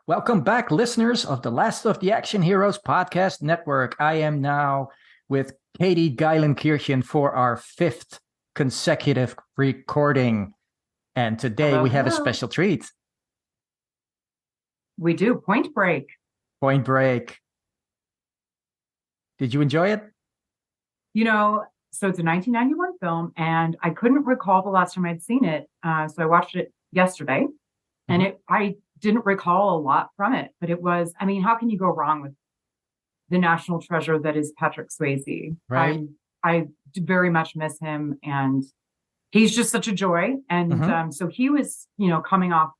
Welcome back, listeners of the Last of the Action Heroes podcast network. I am now with Katie Geilenkirchen for our fifth consecutive recording. And today Hello, we have a hello. special treat. We do. Point Break. Point Break. Did you enjoy it? So it's a 1991 film, and I couldn't recall the last time I'd seen it. So I watched it yesterday, and I didn't recall a lot from it, but it was, how can you go wrong with the national treasure that is Patrick Swayze? Right. I very much miss him, and he's just such a joy. And so he was, coming off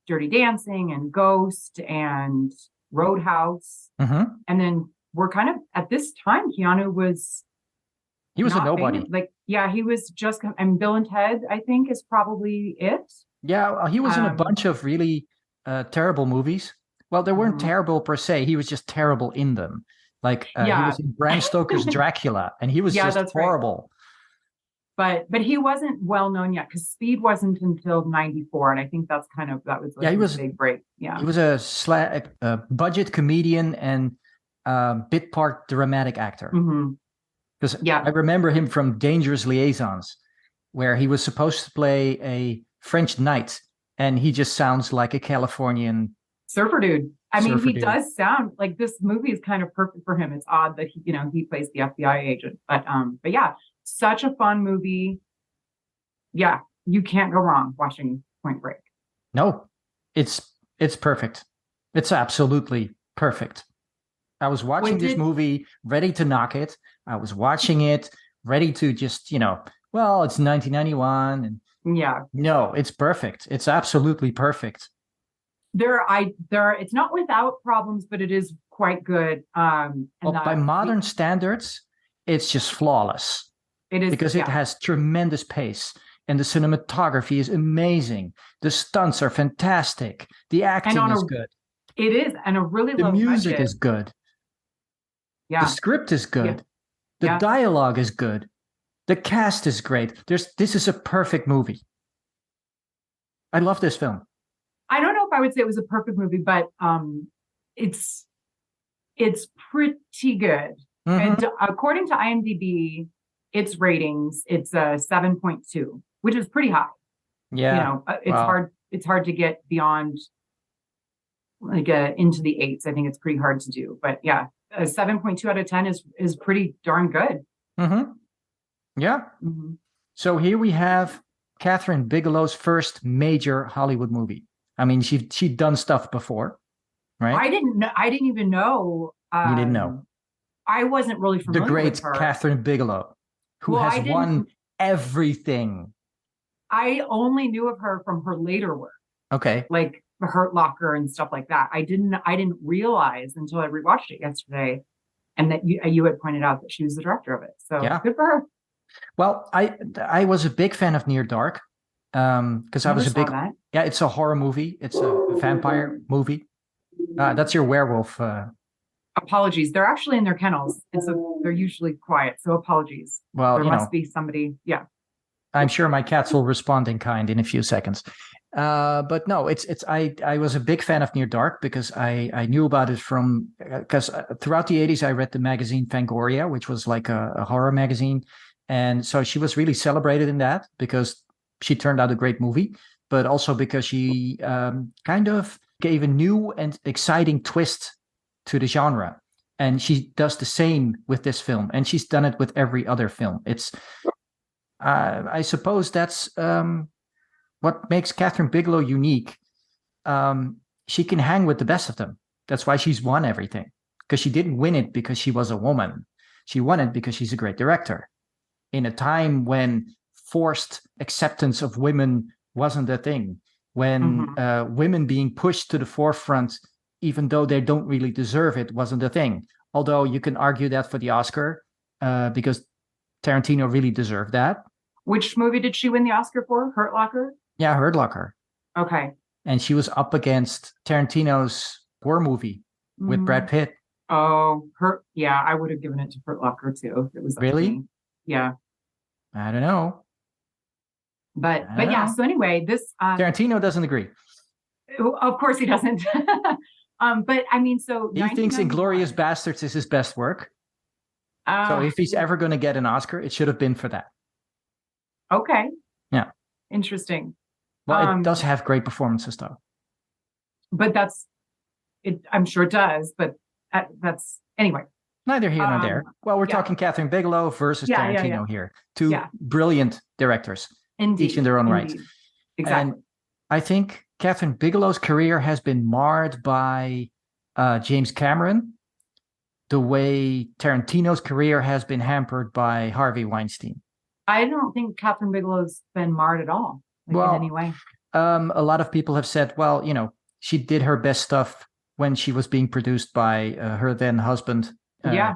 Dirty Dancing and Ghost and Roadhouse. Mm-hmm. And then we're kind of at this time, Keanu was He was a not nobody. famous. He was just, and Bill and Ted, I think, is probably it. Yeah, he was in a bunch of really terrible movies. Well, they weren't terrible per se. He was just terrible in them. He was in Bram Stoker's Dracula, and he was just horrible. Right. But he wasn't well known yet because Speed wasn't until '94, and I think that was he was a big break. Yeah, he was a budget comedian and bit part dramatic actor. Because I remember him from Dangerous Liaisons, where he was supposed to play a French knight, and he just sounds like a Californian surfer dude. He does sound like this movie is kind of perfect for him. It's odd that he plays the FBI agent, but yeah, such a fun movie. Yeah, you can't go wrong watching Point Break. No, it's perfect. It's absolutely perfect. I was watching this movie ready to knock it. I was watching it ready to just, well, it's 1991 and yeah. No, it's perfect. It's absolutely perfect. It's not without problems, but it is quite good. By modern standards, it's just flawless. It is because it has tremendous pace, and the cinematography is amazing. The stunts are fantastic. The acting is good. It is, and the music is good. Yeah, the script is good. Yeah. The dialogue is good. The cast is great. This is a perfect movie. I love this film. I don't know if I would say it was a perfect movie, but it's pretty good. And according to IMDb, its ratings, it's a 7.2, which is pretty high. Yeah, it's hard to get beyond into the eights. I think it's pretty hard to do, but yeah, a 7.2 out of 10 is pretty darn good. Yeah. So here we have Kathryn Bigelow's first major Hollywood movie. She'd done stuff before, right? I didn't even know. You didn't know. I wasn't really familiar with her. The great with her. Kathryn Bigelow, who has won everything. I only knew of her from her later work. Okay. Like The Hurt Locker and stuff like that. I didn't realize until I rewatched it yesterday, and that you had pointed out that she was the director of it. So good for her. Well, I was a big fan of Near Dark because I was a big it's a horror movie. It's a vampire movie. That's your werewolf. Apologies. They're actually in their kennels. They're usually quiet, so apologies. Well, there must be somebody. Yeah. I'm sure my cats will respond in kind in a few seconds. But no, I was a big fan of Near Dark because I knew about it because throughout the 80s I read the magazine Fangoria, which was like a horror magazine. And so she was really celebrated in that because she turned out a great movie, but also because she kind of gave a new and exciting twist to the genre. And she does the same with this film, and she's done it with every other film. I suppose that's what makes Kathryn Bigelow unique. She can hang with the best of them. That's why she's won everything, because she didn't win it because she was a woman. She won it because she's a great director. In a time when forced acceptance of women wasn't a thing, when women being pushed to the forefront, even though they don't really deserve it, wasn't a thing. Although you can argue that for the Oscar, because Tarantino really deserved that. Which movie did she win the Oscar for? Hurt Locker? Yeah, Hurt Locker. Okay. And she was up against Tarantino's war movie with Brad Pitt. Oh, I would have given it to Hurt Locker too. If it was really? Yeah. I don't know. But yeah. So anyway, this Tarantino doesn't agree. Of course he doesn't. But I mean, so He thinks 1991. Inglorious Bastards is his best work. So if he's ever going to get an Oscar, it should have been for that. Okay. Yeah. Interesting. Well, it does have great performances, though. But that's it. I'm sure it does. But that's anyway. Neither here nor there. Well, we're talking Catherine Bigelow versus Tarantino here. Two brilliant directors, Indeed. each in their own right. Exactly. And I think Catherine Bigelow's career has been marred by James Cameron, the way Tarantino's career has been hampered by Harvey Weinstein. I don't think Catherine Bigelow's been marred at all, in any way. A lot of people have said, well, she did her best stuff when she was being produced by her then husband,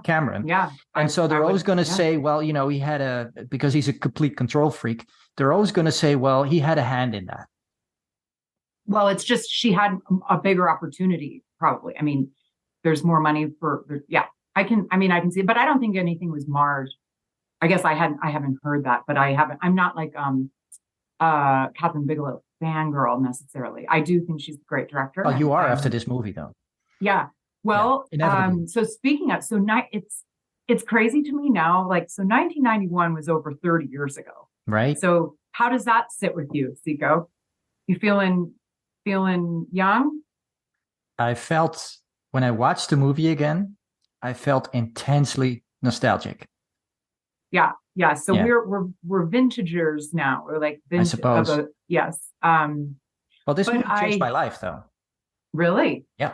Cameron. Yeah. And so they're always going to say, well, he had because he's a complete control freak, they're always going to say, well, he had a hand in that. Well, it's just she had a bigger opportunity, probably. I mean, there's more money I can see it, but I don't think anything was marred. I guess I haven't heard that, but I'm not like Catherine Bigelow fangirl necessarily. I do think she's a great director. Oh, you are after this movie, though. Yeah. Well, so speaking of, it's crazy to me now. Like, so 1991 was over 30 years ago. Right. So how does that sit with you, Zico? You feeling young? I felt, when I watched the movie again, I felt intensely nostalgic. Yeah. Yeah. So we're vintagers now. We're like vintage. I suppose. Yes. Well, this movie changed my life, though. Really? Yeah.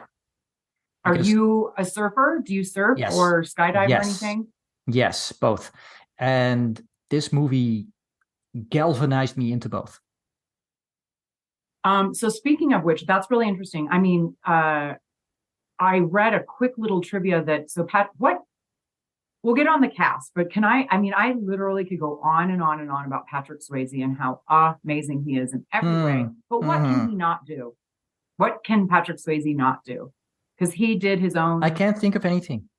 Are you a surfer? Do you surf or skydive or anything? Yes, both. And this movie galvanized me into both. So speaking of which, that's really interesting. I mean, I read a quick little trivia that, we'll get on the cast, but I literally could go on and on and on about Patrick Swayze and how amazing he is in every way. But what can he not do? What can Patrick Swayze not do? Because he did his own. I can't think of anything.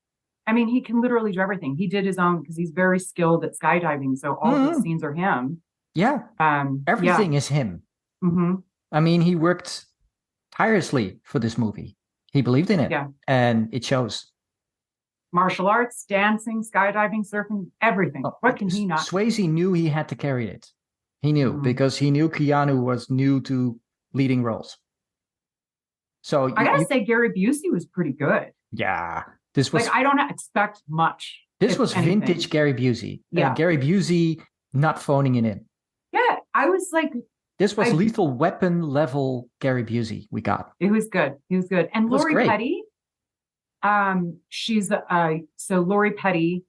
I mean, he can literally do everything. He did his own because he's very skilled at skydiving. So all the scenes are him. Yeah. Everything is him. Mm-hmm. I mean, he worked tirelessly for this movie. He believed in it. Yeah. And it shows. Martial arts, dancing, skydiving, surfing, everything. What can he not? Swayze knew he had to carry it. He knew because he knew Keanu was new to leading roles. So I gotta say, Gary Busey was pretty good. Yeah, this was I don't expect much. This was vintage Gary Busey. Yeah, Gary Busey not phoning it in. Yeah, I was like, this was Lethal Weapon level Gary Busey. We got. It was good. He was good. And Lori Petty. She's so Lori Petty,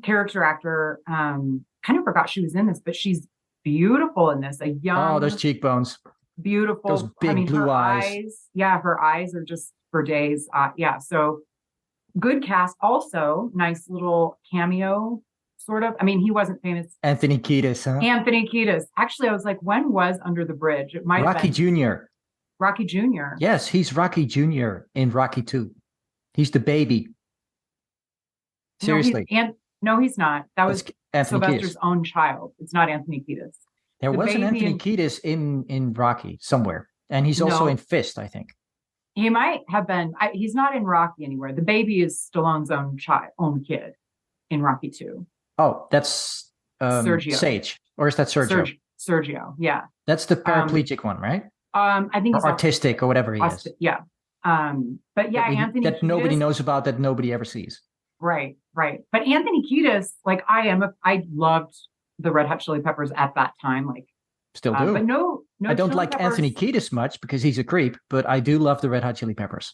character actor. Kind of forgot she was in this, but she's beautiful in this. Those cheekbones. Beautiful. Those big blue eyes. Yeah, her eyes are just for days. So good cast. Also, nice little cameo, sort of. I mean, he wasn't famous. Anthony Kiedis, huh? Anthony Kiedis. Actually, I was like, when was Under the Bridge? It might Rocky have been Jr. Rocky Jr. Yes, he's Rocky Jr. in Rocky 2. He's the baby. Seriously. No, he's not. That was Anthony Sylvester's Kiedis. Own child. It's not Anthony Kiedis. There was an Anthony Kiedis in Rocky somewhere. And he's also in Fist, I think. He might have been. He's not in Rocky anywhere. The baby is Stallone's own kid in Rocky 2. Oh, that's Sergio. Sage. Or is that Sergio? Sergio, yeah. That's the paraplegic one, right? I think or artistic or whatever he is. Yeah. But yeah, Anthony that Kiedis, nobody knows about, that nobody ever sees. Right. But Anthony Kiedis, I loved the Red Hot Chili Peppers at that time. Still do. But no, I don't Chili like Peppers. Anthony Kiedis much because he's a creep, but I do love the Red Hot Chili Peppers.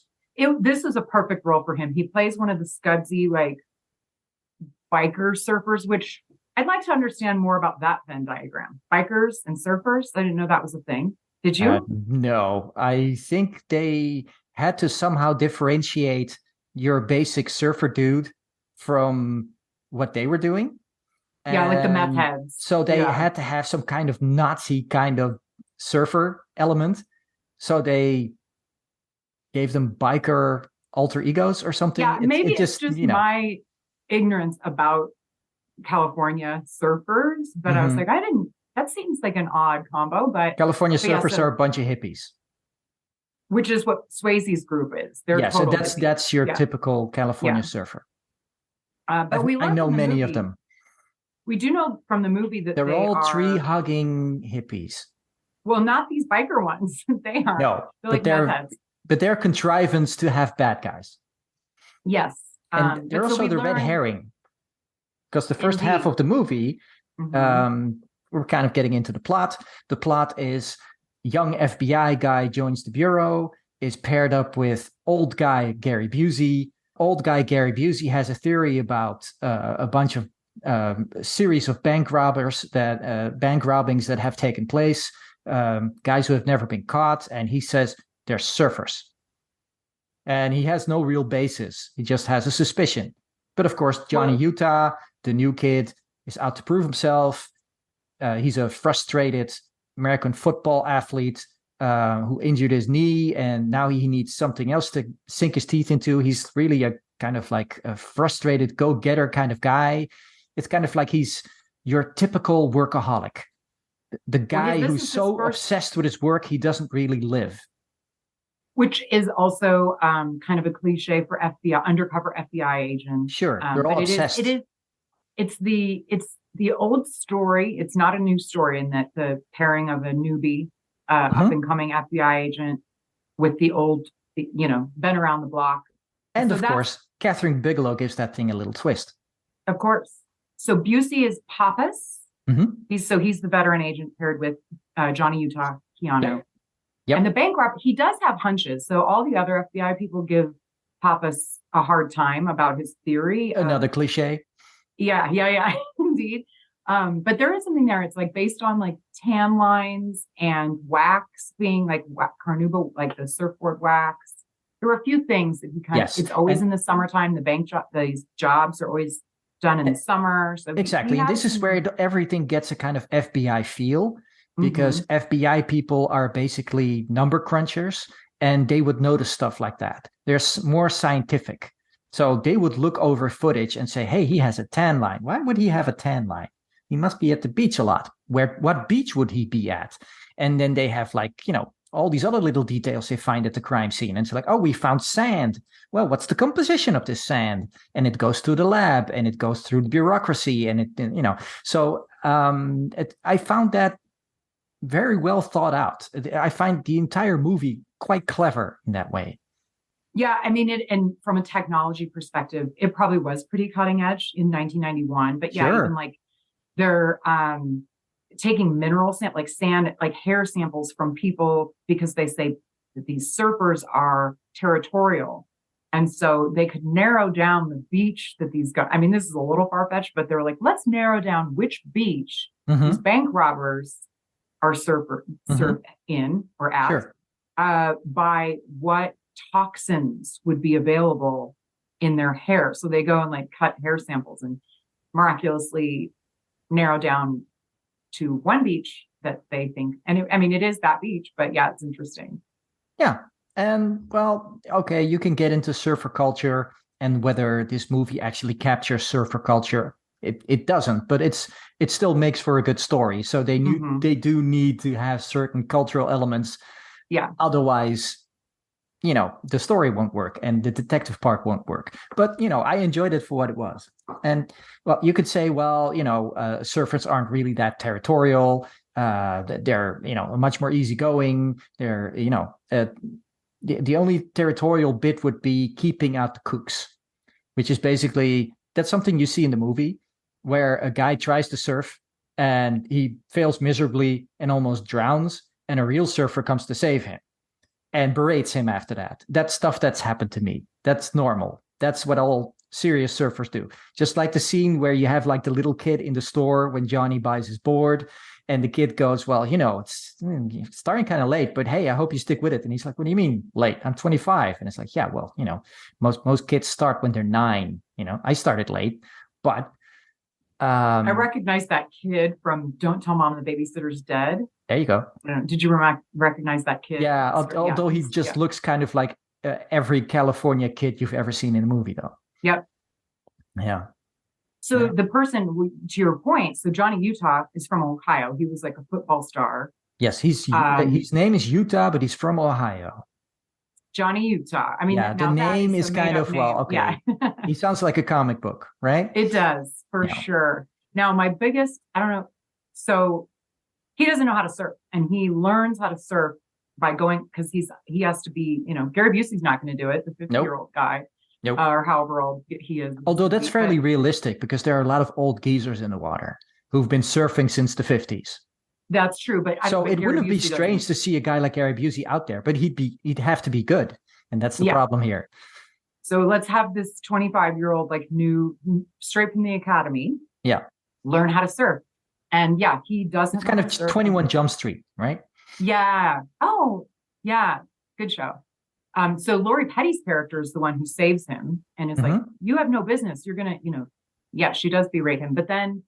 This was a perfect role for him. He plays one of the scudsy, biker surfers, which I'd like to understand more about that Venn diagram. Bikers and surfers. I didn't know that was a thing. Did you? No, I think they had to somehow differentiate your basic surfer dude from what they were doing. Yeah, like the meth heads. So they had to have some kind of Nazi kind of surfer element. So they gave them biker alter egos or something. Yeah, maybe it's just my ignorance about California surfers. But I was like, that seems like an odd combo. But California surfers are a bunch of hippies. which is what Swayze's group is. They're Yeah, so total that's hippies. that's your Yeah. typical California Yeah. surfer. But we I learned know from the many of movie. them. We do know from the movie that They're they all tree are, hugging hippies. well, not these biker ones. They aren't. No, They're but like meth heads. they're contrivance to have bad guys. Yes. And they're but so also we the red learned, herring. Because the first half indeed. of the movie, Mhm. we're kind of getting into the plot. The plot is young FBI guy joins the bureau, is paired up with old guy Gary Busey. Old guy Gary Busey has a theory about a bunch of series of bank robbings that have taken place, guys who have never been caught, and he says they're surfers. And he has no real basis. He just has a suspicion. But of course, Johnny Utah, the new kid, is out to prove himself. He's a frustrated American football athlete who injured his knee, and now he needs something else to sink his teeth into. He's really a kind of like a frustrated go-getter kind of guy. It's kind of like he's your typical workaholic. The guy this who's is so his first, obsessed with his work, he doesn't really live. which is also kind of a cliche for FBI, undercover FBI agents. Sure, they're all but obsessed. It's the old story. It's not a new story in that the pairing of a newbie, up and coming FBI agent with the old, been around the block. And so of course, Catherine Bigelow gives that thing a little twist. Of course. So Busey is Pappas. He's the veteran agent paired with Johnny Utah, Keanu. Yep. And the bank robber, he does have hunches. So all the other FBI people give Pappas a hard time about his theory. Another cliche. Yeah, indeed. But there is something there. It's like based on like tan lines and wax being like carnauba, like the surfboard wax. There were a few things that he it's always in the summertime. These jobs are always done in the summer. So exactly. And this is where everything gets a kind of FBI feel, because FBI people are basically number crunchers and they would notice stuff like that. They're more scientific. So they would look over footage and say, hey, he has a tan line. Why would he have a tan line? He must be at the beach a lot. What beach would he be at? And then they have all these other little details they find at the crime scene. And it's like, oh, we found sand. Well, what's the composition of this sand? And it goes to the lab and it goes through the bureaucracy. And so I found that very well thought out. I find the entire movie quite clever in that way. Yeah, I mean, and from a technology perspective, it probably was pretty cutting edge in 1991. But yeah, even like they're taking mineral like sand, like hair samples from people because they say that these surfers are territorial. And so they could narrow down the beach that these guys, I mean, this is a little far-fetched, but they're like, let's narrow down which beach these bank robbers are surf in or at, by what toxins would be available in their hair. So they go and like cut hair samples and miraculously narrow down to one beach that they think. And it is that beach, but yeah, it's interesting. Yeah. And well, okay, you can get into surfer culture and whether this movie actually captures surfer culture. It doesn't, but it still makes for a good story. So they do need to have certain cultural elements. Yeah. Otherwise, the story won't work and the detective part won't work. But, I enjoyed it for what it was. And, well, you could say, surfers aren't really that territorial. They're, much more easygoing. They're, the only territorial bit would be keeping out the kooks, which is basically, that's something you see in the movie where a guy tries to surf and he fails miserably and almost drowns. And a real surfer comes to save him and berates him after that. That's stuff that's happened to me. That's normal. That's what all serious surfers do. Just like the scene where you have like the little kid in the store when Johnny buys his board and the kid goes, well, it's starting kind of late, but hey, I hope you stick with it. And he's like, what do you mean late? I'm 25. And it's like, yeah, well, most kids start when they're 9. I started late, but I recognize that kid from Don't Tell Mom the Babysitter's Dead. There you go. Did you recognize that kid? Yeah, although he just looks kind of like every California kid you've ever seen in a movie, though. Yep. Yeah. So the person, to your point, so Johnny Utah is from Ohio. He was like a football star. Yes, his name is Utah, but he's from Ohio. Johnny Utah. I mean, Yeah, the now that name is is a kind made-up of, well, name. okay. Yeah, He sounds like a comic book, right? it does for Yeah. sure. Now, my biggest, I don't know. So he doesn't know how to surf, and he learns how to surf by going because he has to be, Gary Busey's not going to do it, the 50-year-old guy, Nope. or however old he is. Although that's fairly realistic because there are a lot of old geezers in the water who've been surfing since the 50s. That's true, but So it wouldn't be Busey strange to see a guy like Gary Busey out there, but he'd have to be good, and that's the problem here. So let's have this 25-year-old, like new, straight from the academy, learn how to surf, and he doesn't. It's kind of 21 Jump Street, right? Yeah. Oh, yeah. Good show. So Lori Petty's character is the one who saves him and is like, you have no business. You're gonna, she does berate him, but then.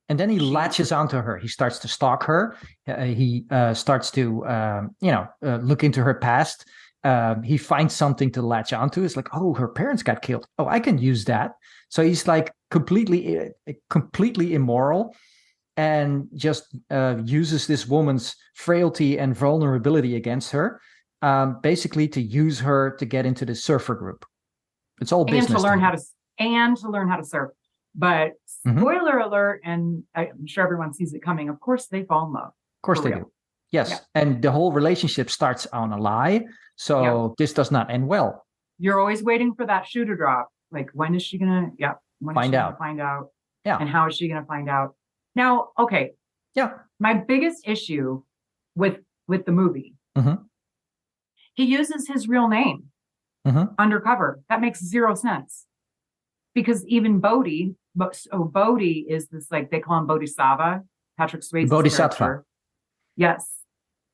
And then he latches onto her. He starts to stalk her. He starts to, look into her past. He finds something to latch onto. It's like, oh, her parents got killed. Oh, I can use that. So he's like completely immoral, and just uses this woman's frailty and vulnerability against her, basically to use her to get into the surfer group. It's all business. And to learn how to surf. But spoiler alert, and I'm sure everyone sees it coming. Of course, they fall in love. Of course they do. Yes. Yeah. And the whole relationship starts on a lie. So this does not end well. You're always waiting for that shoe to drop. Like, when is she going to find out? Yeah. And how is she going to find out? Now, okay. Yeah. My biggest issue with the movie, he uses his real name undercover. That makes zero sense. Because even Bodhi is this, like, they call him Bodhisattva, Patrick Swayze's Bodhisattva. Character. Yes.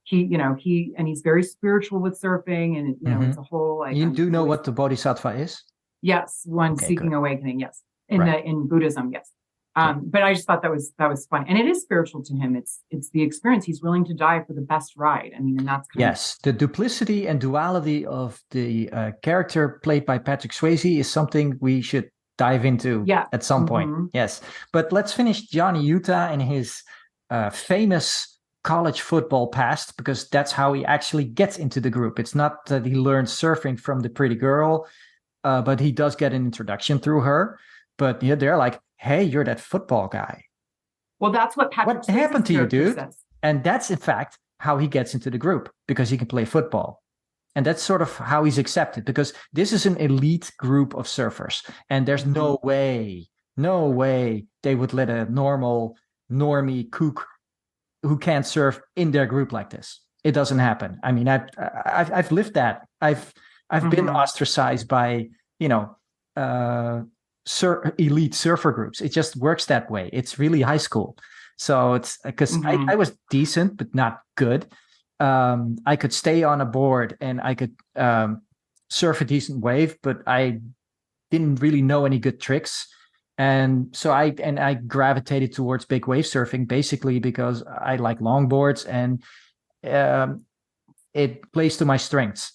He's very spiritual with surfing, and it's a whole, like, you do know what the Bodhisattva is? Yes, one seeking awakening. Yes, in Buddhism. Yes, but I just thought that was fun, and it is spiritual to him. It's the experience. He's willing to die for the best ride. I mean, and that's the duplicity and duality of the character played by Patrick Swayze is something we should dive into at some point. Yes, but let's finish Johnny Utah and his famous college football past, because that's how he actually gets into the group. It's not that he learns surfing from the pretty girl, but he does get an introduction through her. But they're like, hey, you're that football guy. Well, that's what Patrick What happened to you, dude? Says. And that's, in fact, how he gets into the group, because he can play football. And that's sort of how he's accepted, because this is an elite group of surfers. And there's no way they would let a normie kook who can't surf in their group like this. It doesn't happen. I mean, I've lived that. I've been ostracized by, elite surfer groups. It just works that way. It's really high school. So it's because I was decent, but not good. I could stay on a board and I could surf a decent wave, but I didn't really know any good tricks. And so I gravitated towards big wave surfing basically because I like longboards, and it plays to my strengths,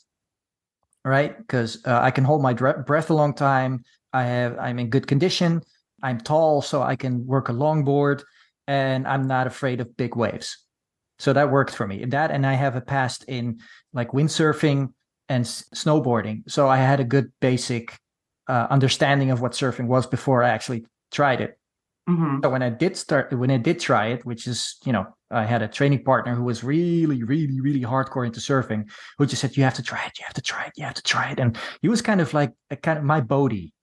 right? Because I can hold my breath a long time. I'm in good condition. I'm tall, so I can work a longboard, and I'm not afraid of big waves. So that worked for me. And I have a past in like windsurfing and snowboarding. So I had a good basic understanding of what surfing was before I actually tried it. So when I did try it, which is, I had a training partner who was really, really, really hardcore into surfing, who just said, you have to try it. You have to try it. You have to try it. And he was kind of like my Bodhi.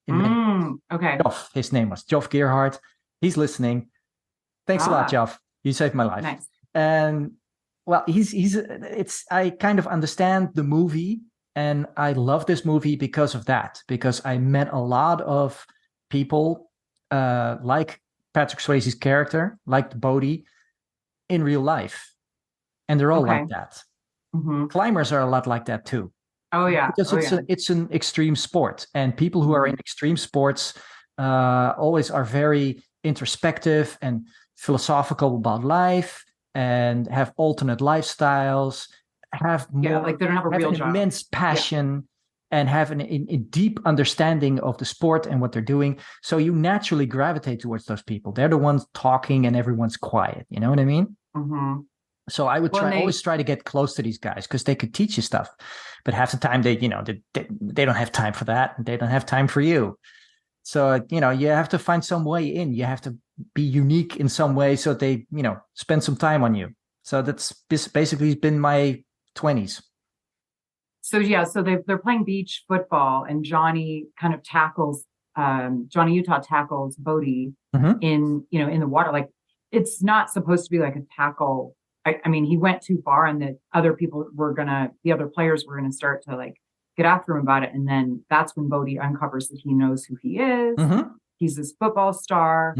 Okay. Joff, his name was Joff Gearhart. He's listening. Thanks a lot, Joff. You saved my life. Nice. And well, I kind of understand the movie. And I love this movie because of that, because I met a lot of people like Patrick Swayze's character, like Bodhi, in real life. And they're all like that. Climbers are a lot like that too. Oh, yeah. Because it's an extreme sport. And people who are in extreme sports always are very introspective and philosophical about life and have alternate lifestyles. Have more, like they don't have a real job. Immense passion and have a deep understanding of the sport and what they're doing. So you naturally gravitate towards those people. They're the ones talking and everyone's quiet. You know what I mean? So I would always try to get close to these guys because they could teach you stuff, but half the time they don't have time for that. They don't have time for you. So, you have to find some way in. You have to be unique in some way so they, spend some time on you. So that's basically been my 20s. So they're playing beach football, and Johnny kind of tackles Johnny Utah tackles Bodhi in the water. Like, it's not supposed to be like a tackle. I mean, he went too far, and the other players were gonna start to like get after him about it. And then that's when Bodhi uncovers that he knows who he is. He's this football star.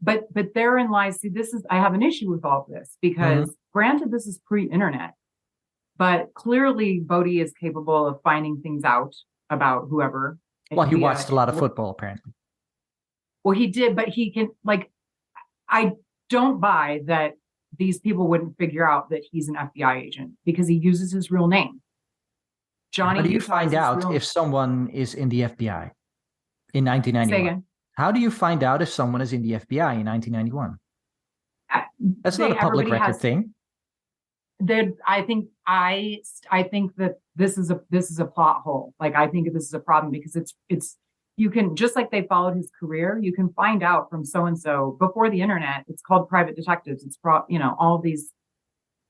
But therein lies, I have an issue with all of this because granted, this is pre-internet, but clearly Bodhi is capable of finding things out about whoever. Well, he watched a lot of football, apparently. Well, he did, but he can, like, I don't buy that these people wouldn't figure out that he's an FBI agent because he uses his real name. Johnny. How do you find out if someone is in the FBI in 1991? Say again. How do you find out if someone is in the FBI in 1991? That's not a public record thing. I think that this is a plot hole. Like, I think this is a problem because it's you can, just like they followed his career, you can find out from so and so before the internet. It's called private detectives. It's all these.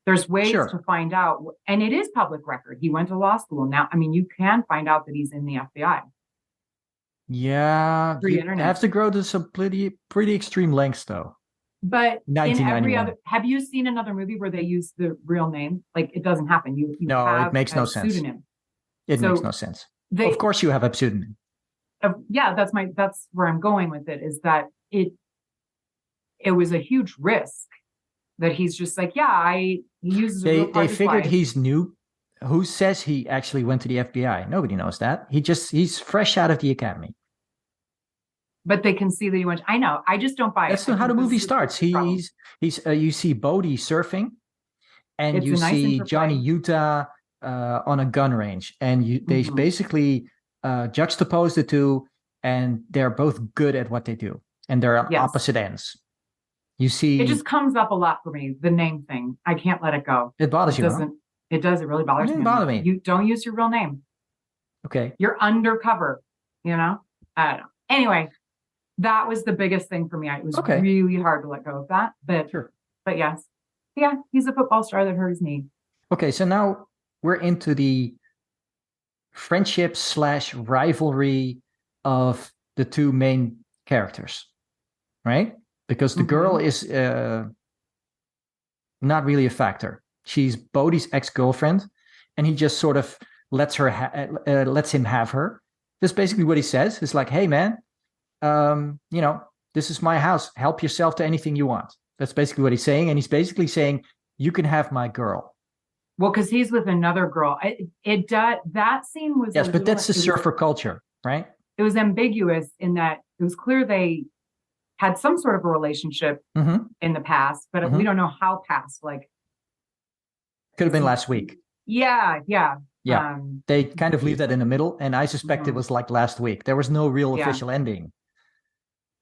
There's ways to find out, and it is public record. He went to law school. Now, I mean, you can find out that he's in the FBI. Yeah, you have to go to some pretty extreme lengths, though. But in every other, have you seen another movie where they use the real name? Like, it doesn't happen. You no, have it makes no sense. Pseudonym. It makes no sense. Of course, you have a pseudonym. Yeah, that's where I'm going with it. Is that it was a huge risk that he's just like, he uses. They figured he's new. Who says he actually went to the FBI? Nobody knows that. He's fresh out of the academy. But they can see that he went. I know. I just don't buy it. That's not how the movie starts. You see Bodhi surfing, and you see Johnny Utah on a gun range, and they basically juxtapose the two, and they're both good at what they do, and they're on opposite ends. You see, it just comes up a lot for me. The name thing, I can't let it go. It bothers you. It does. It really bothers me. It doesn't bother me. You don't use your real name. Okay. You're undercover. I don't know. Anyway. That was the biggest thing for me. It was really hard to let go of that. But yes. Yeah, he's a football star that hurt his knee. Okay, so now we're into the friendship / rivalry of the two main characters, right? Because the girl is not really a factor. She's Bodhi's ex-girlfriend, and he just sort of lets him have her. That's basically what he says. It's like, hey, man, this is my house. Help yourself to anything you want. That's basically what he's saying. And he's basically saying, you can have my girl. Well, because he's with another girl. That scene was... Yes, but that's the surfer culture, right? It was ambiguous in that it was clear they had some sort of a relationship in the past, but we don't know how past. Like, could have been last week. Yeah. They kind of leave that in the middle, and I suspect it was like last week. There was no real official ending.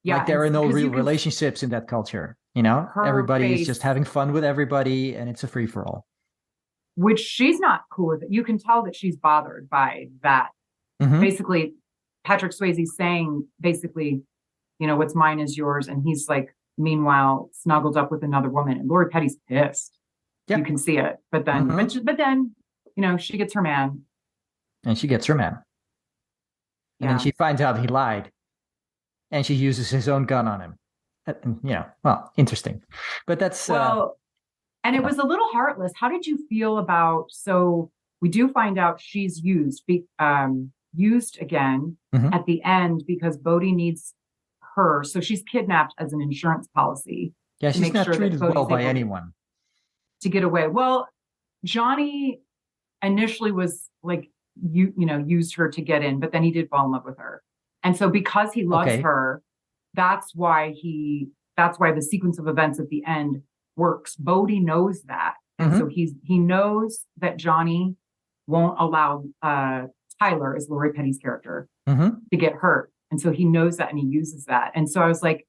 Yeah, like there are no real relationships in that culture. Everybody is just having fun with everybody, and it's a free for all. Which she's not cool with it. You can tell that she's bothered by that. Basically, Patrick Swayze saying, what's mine is yours, and he's like, meanwhile, snuggled up with another woman, and Lori Petty's pissed. Yep. You can see it, but then, she gets her man, and she gets her man, and then she finds out he lied. And she uses his own gun on him. Interesting. But that's... and it was a little heartless. How did you feel about... So we do find out she's used again at the end because Bodhi needs her. So she's kidnapped as an insurance policy. Yeah, she's not treated well by anyone. To get away. Well, Johnny initially was like, used her to get in, but then he did fall in love with her. And so because he loves her, that's why the sequence of events at the end works. Bodhi knows that. And so he knows that Johnny won't allow Tyler, as Lori Petty's character, to get hurt. And so he knows that and he uses that. And so I was like,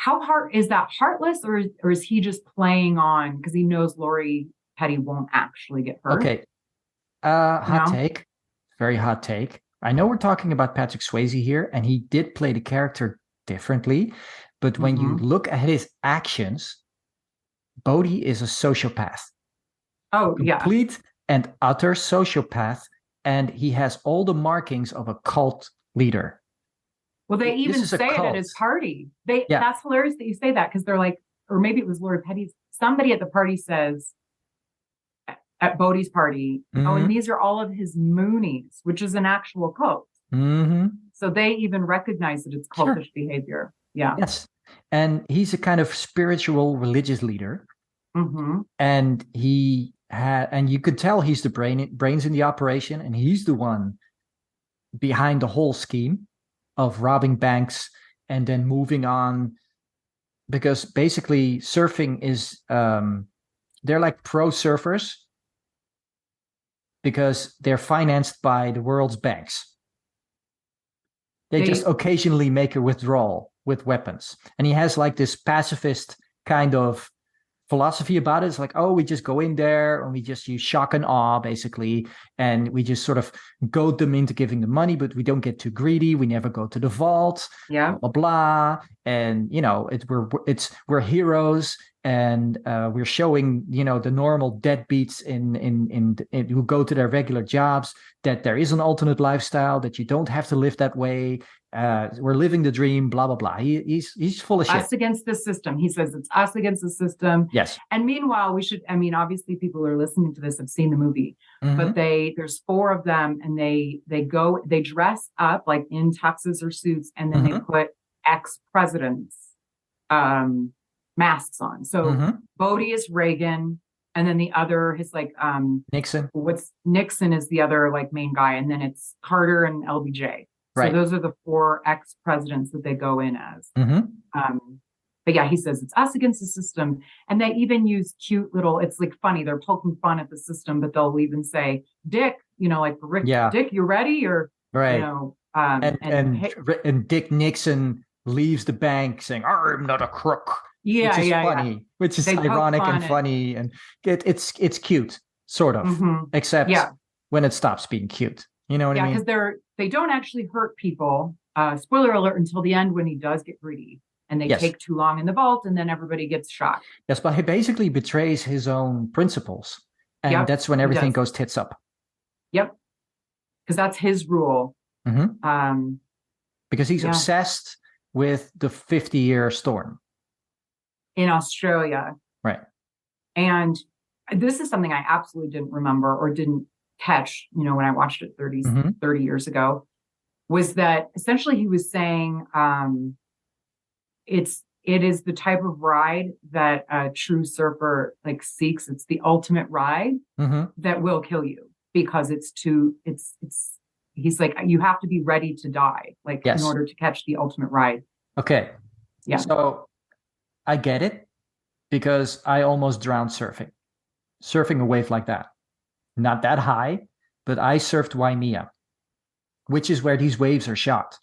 how hard is that heartless, or is he just playing on because he knows Lori Petty won't actually get hurt? Okay. Hot take. Very hot take. I know we're talking about Patrick Swayze here, and he did play the character differently. But when you look at his actions, Bodhi is a sociopath. Oh, yeah. Complete and utter sociopath. And he has all the markings of a cult leader. Well, they even say it at his party. That's hilarious that you say that, because they're like, or maybe it was Lori Petty's, somebody at the party says, at Bodhi's party, oh, and these are all of his Moonies, which is an actual cult. So they even recognize that it's cultish behavior. Yeah. Yes. And he's a kind of spiritual religious leader. And and you could tell he's the brains in the operation, and he's the one behind the whole scheme of robbing banks and then moving on, because basically surfing is they're like pro surfers because they're financed by the world's banks. They just occasionally make a withdrawal with weapons. And he has like this pacifist kind of philosophy about it. It's like, oh, we just go in there and we just use shock and awe, basically, and we just sort of goad them into giving the money, but we don't get too greedy. We never go to the vault, blah blah blah. And we're heroes, and we're showing the normal deadbeats in who go to their regular jobs that there is an alternate lifestyle, that you don't have to live that way. We're living the dream, blah blah blah. He's full of shit. Us against the system. He says it's us against the system. Yes. And meanwhile, obviously people who are listening to this have seen the movie, but there's 4 of them, and they dress up like in tuxes or suits, and then they put ex-presidents masks on. So Bodhi is Reagan, and then the other is like Nixon. Nixon is the other like main guy, and then it's Carter and LBJ. Right. So those are the 4 ex-presidents that they go in as. But yeah, he says it's us against the system. And they even use cute little, it's like funny, they're poking fun at the system, but they'll even say, Dick, like Rick, Dick, you ready? Or, right. And Dick Nixon leaves the bank saying, I'm not a crook. Yeah, which is funny, which is ironic and funny. And it's cute, sort of, except when it stops being cute. You know what I mean? Yeah, because they don't actually hurt people. Spoiler alert, until the end when he does get greedy and they take too long in the vault, and then everybody gets shot. Yes, but he basically betrays his own principles. And that's when everything goes tits up. Yep. Because that's his rule. Because he's obsessed with the 50-year storm. In Australia. Right. And this is something I absolutely didn't remember or didn't catch, when I watched it 30 years ago, was that essentially he was saying it is the type of ride that a true surfer like seeks. It's the ultimate ride that will kill you, because he's like, you have to be ready to die, like in order to catch the ultimate ride. Okay. Yeah. So I get it, because I almost drowned surfing a wave like that. Not that high, but I surfed Waimea, which is where these waves are shot.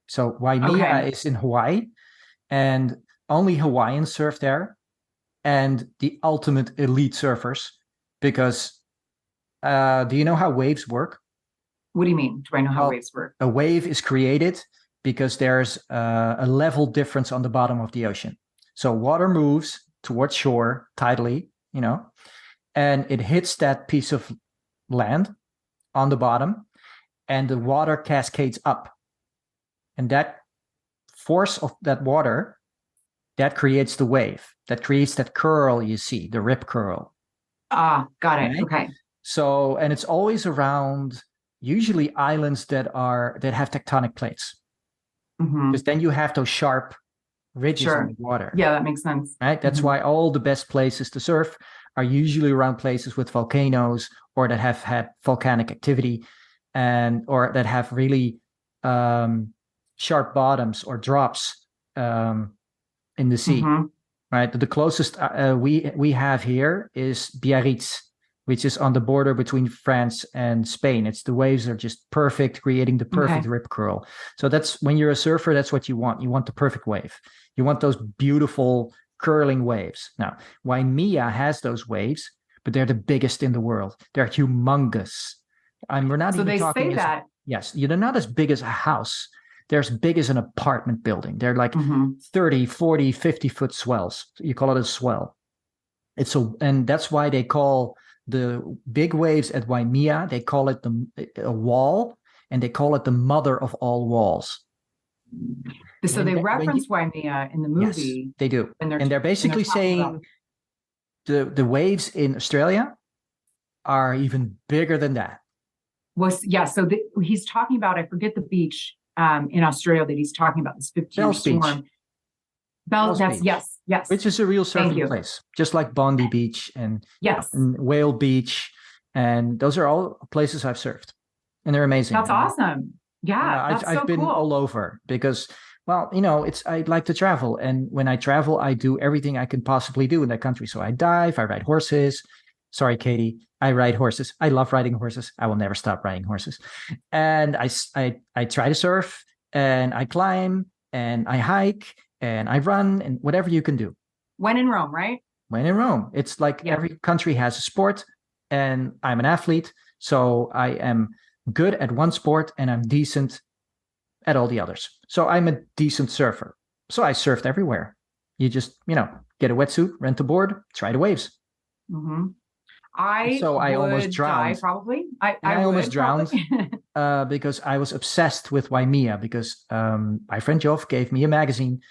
So Waimea is in Hawaii, and only Hawaiians surf there, and the ultimate elite surfers, because do you know how waves work? What do you mean? Do I know how waves work? A wave is created because there's a level difference on the bottom of the ocean. So water moves towards shore tidally, and it hits that piece of land on the bottom, and the water cascades up. And that force of that water, that creates the wave. That creates that curl you see, the rip curl. Ah, got it. Okay. So, and it's always around usually islands that have tectonic plates. Because then you have those sharp ridges in the water. Yeah, that makes sense. Right? That's why all the best places to surf are usually around places with volcanoes, or that have had volcanic activity, or that have really sharp bottoms or drops in the sea. Right? The closest we have here is Biarritz, which is on the border between France and Spain. It's the waves are just perfect, creating the perfect rip curl. So that's when you're a surfer, that's what you want. You want the perfect wave. You want those beautiful curling waves. Now, Waimea has those waves, but they're the biggest in the world. They're humongous. We're not So even they talking say that. Yes, they're not as big as a house. They're as big as an apartment building. They're like 30, 40, 50-foot swells. You call it a swell. And that's why they call the big waves at Waimea, they call it a wall, and they call it the mother of all walls. So they reference Waimea in the movie. Yes, they do. And they're basically saying the waves in Australia are even bigger than that. So he's talking about, I forget the beach in Australia that he's talking about, this 50-year storm. Bells Beach. Yes. Which is a real surfing place, just like Bondi Beach and Whale Beach. And those are all places I've surfed. And they're amazing. That's awesome. Yeah, I've been cool. all over because, well, I like to travel. And when I travel, I do everything I can possibly do in that country. So I dive, I ride horses. Sorry, Katie. I ride horses. I love riding horses. I will never stop riding horses. And I try to surf, and I climb, and I hike, and I run, and whatever you can do. When in Rome, right? When in Rome. It's like every country has a sport, and I'm an athlete. So I am good at one sport, and I'm decent at all the others. So I'm a decent surfer. So I surfed everywhere. You just, get a wetsuit, rent a board, try the waves. Mm-hmm. I almost drowned. Die, probably. I almost drowned because I was obsessed with Waimea because my friend Joff gave me a magazine,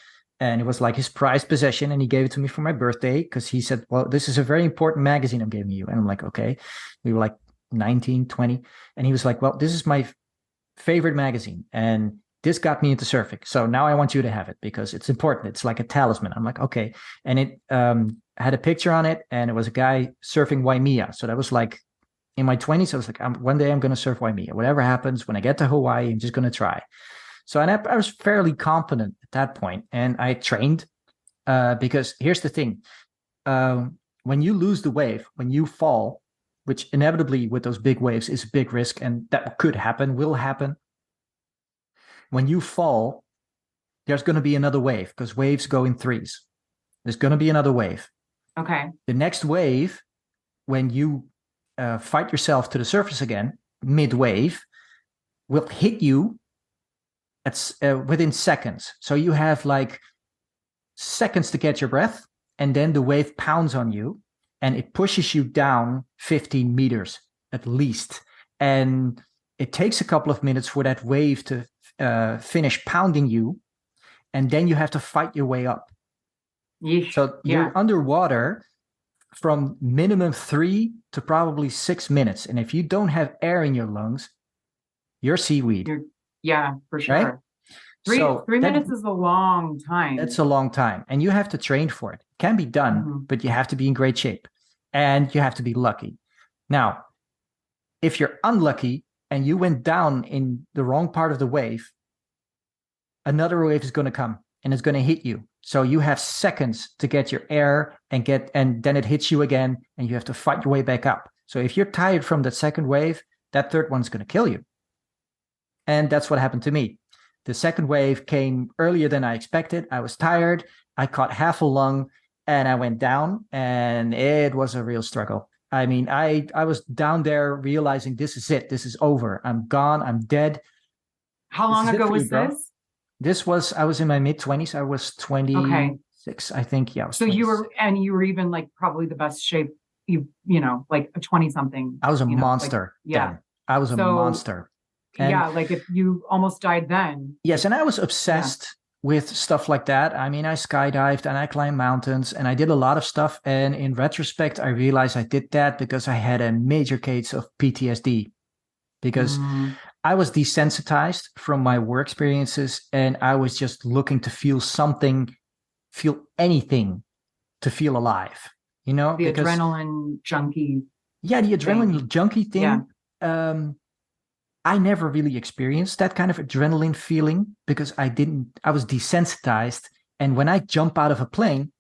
and it was like his prized possession, and he gave it to me for my birthday because he said, well, this is a very important magazine I'm giving you. And I'm like, okay. We were like 19, 20. And he was like, well, this is my favorite magazine, and this got me into surfing. So now I want you to have it because it's important. It's like a talisman. I'm like, okay. And it had a picture on it, and it was a guy surfing Waimea. So that was like in my 20s. I was like, one day I'm going to surf Waimea. Whatever happens, when I get to Hawaii, I'm just going to try. So I was fairly confident at that point, and I trained because here's the thing. When you lose the wave, when you fall, which inevitably with those big waves is a big risk, and that could happen, will happen. When you fall, there's going to be another wave because waves go in threes. There's going to be another wave. Okay. The next wave, when you fight yourself to the surface again, mid-wave, will hit you within seconds. So you have like seconds to catch your breath, and then the wave pounds on you, and it pushes you down 15 meters at least. And it takes a couple of minutes for that wave to finish pounding you, and then you have to fight your way up. Yeesh. So you're underwater from minimum 3 to probably 6 minutes. And if you don't have air in your lungs, you're seaweed. For sure. Right? 3 minutes is a long time. It's a long time. And you have to train for it. It can be done, but you have to be in great shape. And you have to be lucky. Now, if you're unlucky and you went down in the wrong part of the wave, another wave is going to come and it's going to hit you. So you have seconds to get your air and then it hits you again, and you have to fight your way back up. So if you're tired from that second wave, that third one's going to kill you. And that's what happened to me. The second wave came earlier than I expected. I was tired. I caught half a lung, and I went down, and it was a real struggle. I mean, I was down there realizing this is it. This is over. I'm gone. I'm dead. How long ago was this? I was in my mid-20s. I was 26, I think. Yeah. So you were even like probably the best shape, like a 20-something. I was a monster. Then. I was a monster. And like if you almost died then. Yes. And I was obsessed with stuff like that. I mean, I skydived and I climbed mountains and I did a lot of stuff. And in retrospect, I realized I did that because I had a major case of PTSD because I was desensitized from my work experiences, and I was just looking to feel something, feel anything to feel alive, The adrenaline junkie. Yeah, the adrenaline junkie thing. Yeah. I never really experienced that kind of adrenaline feeling because I was desensitized. And when I jump out of a plane,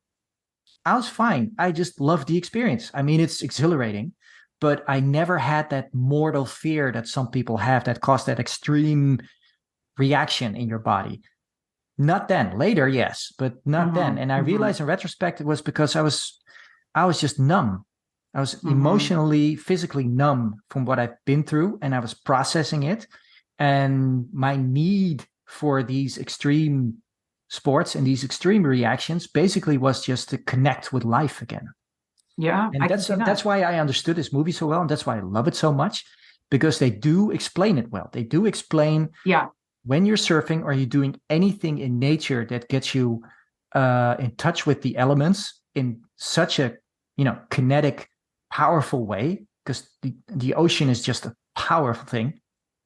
I was fine. I just love the experience. I mean, it's exhilarating, but I never had that mortal fear that some people have that cause that extreme reaction in your body. Not then. Later, yes, but not then. And I realized in retrospect it was because I was just numb. I was emotionally, physically numb from what I've been through, and I was processing it. And my need for these extreme sports and these extreme reactions basically was just to connect with life again. Yeah. And that's why I understood this movie so well, and that's why I love it so much, because they do explain it well. They do explain when you're surfing or you're doing anything in nature that gets you in touch with the elements in such a kinetic, powerful way, because the ocean is just a powerful thing.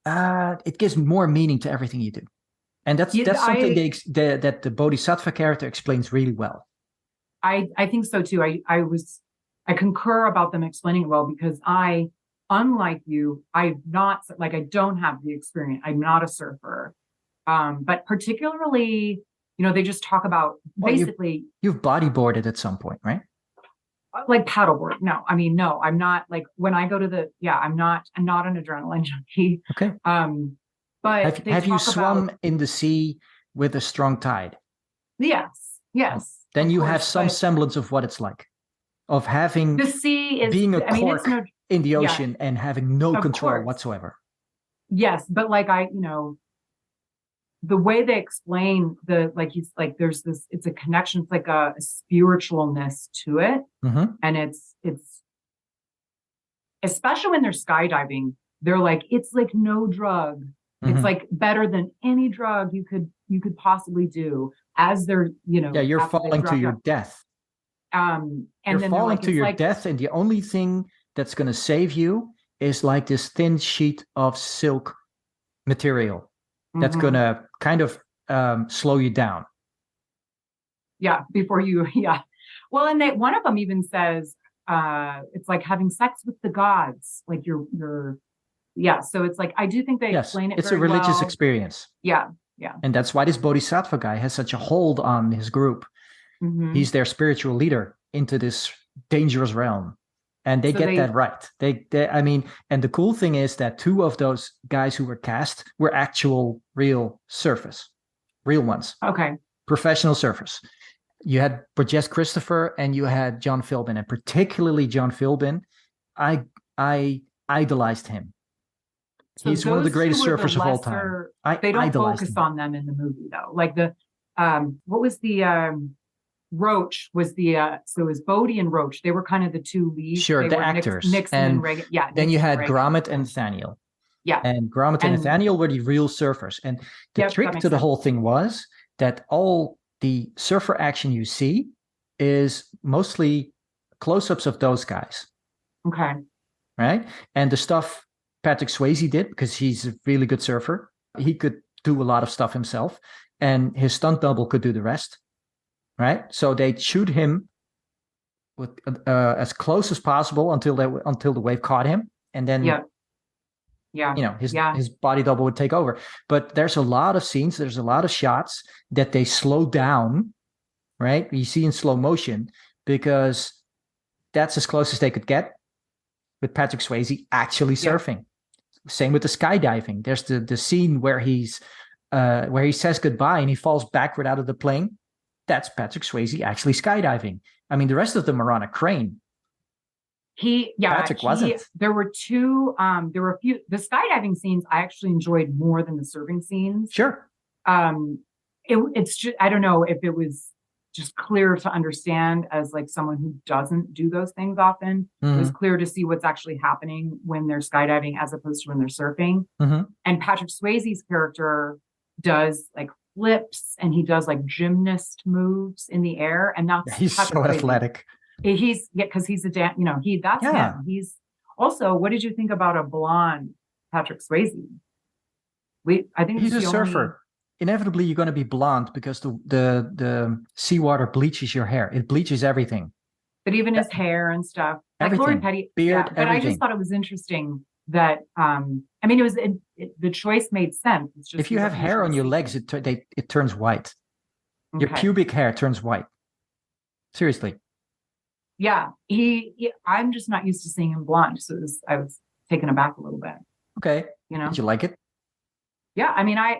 It gives more meaning to everything you do, and that's something that the Bodhisattva character explains really well. I think so too. I concur about them explaining it well, because unlike you, I don't have the experience. I'm not a surfer. But particularly, they just talk about basically you've bodyboarded at some point, right? Like paddleboard. No, I'm not, like when I go to I'm not an adrenaline junkie. Okay. But have you swum in the sea with a strong tide? Yes. Then you have some semblance of what it's like. Of having the sea is being a cork in the ocean and having no control whatsoever. Yes, but the way they explain there's this, it's a connection, it's like a spiritualness to it. And it's especially when they're skydiving, they're like, it's like no drug. It's like better than any drug you could possibly do, as they're, you're falling to your death. And you're falling to your death, and the only thing that's going to save you is like this thin sheet of silk material that's going to kind of slow you down. Yeah, before you, Well, and one of them even says it's like having sex with the gods, like you're. So it's like, I do think they explain it. It's a religious experience. Yeah. And that's why this Bodhisattva guy has such a hold on his group. He's their spiritual leader into this dangerous realm, and they get that right. They and the cool thing is that two of those guys who were cast were actual real surfers, real ones. Okay, professional surfers. You had Burgess Christopher and you had John Philbin, and particularly John Philbin. I idolized him. So he's one of the greatest surfers of all time. They don't focus on them in the movie though. Like what was the Roach was so it was Bodhi and Roach. They were kind of the two leads. Sure, the actors. Nixon and Reagan. Yeah. Then you had Gromit and Nathaniel. Yeah. And Gromit and Nathaniel were the real surfers. And the trick to the whole thing was that all the surfer action you see is mostly close-ups of those guys. Okay. Right? And the stuff Patrick Swayze did, because he's a really good surfer, he could do a lot of stuff himself, and his stunt double could do the rest. Right, so they shoot him with as close as possible until the wave caught him, and then his body double would take over. But there's a lot of scenes, there's a lot of shots that they slow down, right? You see in slow motion, because that's as close as they could get with Patrick Swayze actually surfing. Same with the skydiving. There's the scene where he says goodbye and he falls backward out of the plane. That's Patrick Swayze actually skydiving. I mean, the rest of them are on a crane. Patrick wasn't. There were a few. The skydiving scenes I actually enjoyed more than the surfing scenes. Sure. It's just, I don't know if it was just clear to understand as like someone who doesn't do those things often. It was clear to see what's actually happening when they're skydiving as opposed to when they're surfing. And Patrick Swayze's character does like flips and he does like gymnast moves in the air, and that's he's so athletic. He's because he's a that's him. He's also, what did you think about a blonde Patrick Swayze? I think he's a surfer. Inevitably, you're going to be blonde because the seawater bleaches your hair. It bleaches everything. But even his hair and stuff, everything. Like Lori Petty, beard, but everything. I just thought it was interesting that it was the choice made sense. It's just if you have hair on your legs, it turns white. Okay. Your pubic hair turns white. Seriously. Yeah, I'm just not used to seeing him blonde, so I was taken aback a little bit. Okay. You know? Did you like it? Yeah, I mean, I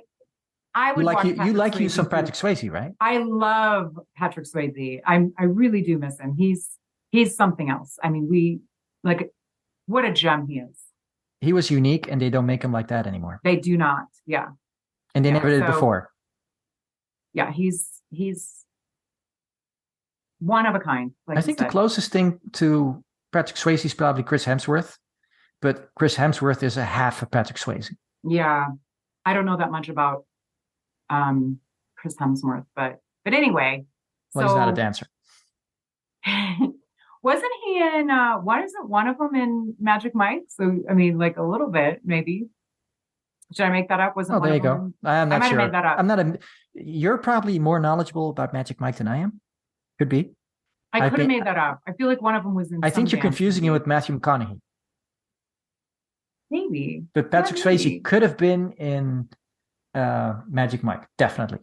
would watch You Patrick like you Swayze some too. Patrick Swayze, right? I love Patrick Swayze. I really do miss him. He's something else. I mean, like what a gem he is. He was unique, and they don't make him like that anymore. They do not. Yeah. And they Yeah, never did so- before. Yeah, he's one of a kind. Like I you think the said. closest thing to Patrick Swayze is probably Chris Hemsworth, but Chris Hemsworth is a half of Patrick Swayze. Yeah. I don't know that much about Chris Hemsworth, but anyway. Well, he's not a dancer. Wasn't he in why isn't one of them in Magic Mike? So I mean, like a little bit, maybe. Should I make that up? Wasn't Oh, one there you of go. them I'm not might have sure. made that up. I'm not a. You're probably more knowledgeable about Magic Mike than I am. Could be. I I could have think- made that up. I feel like one of them was in I some think you're dance confusing him movie. with Matthew McConaughey. Maybe. But Patrick Yeah, Swayze maybe. could have been in Magic Mike, definitely.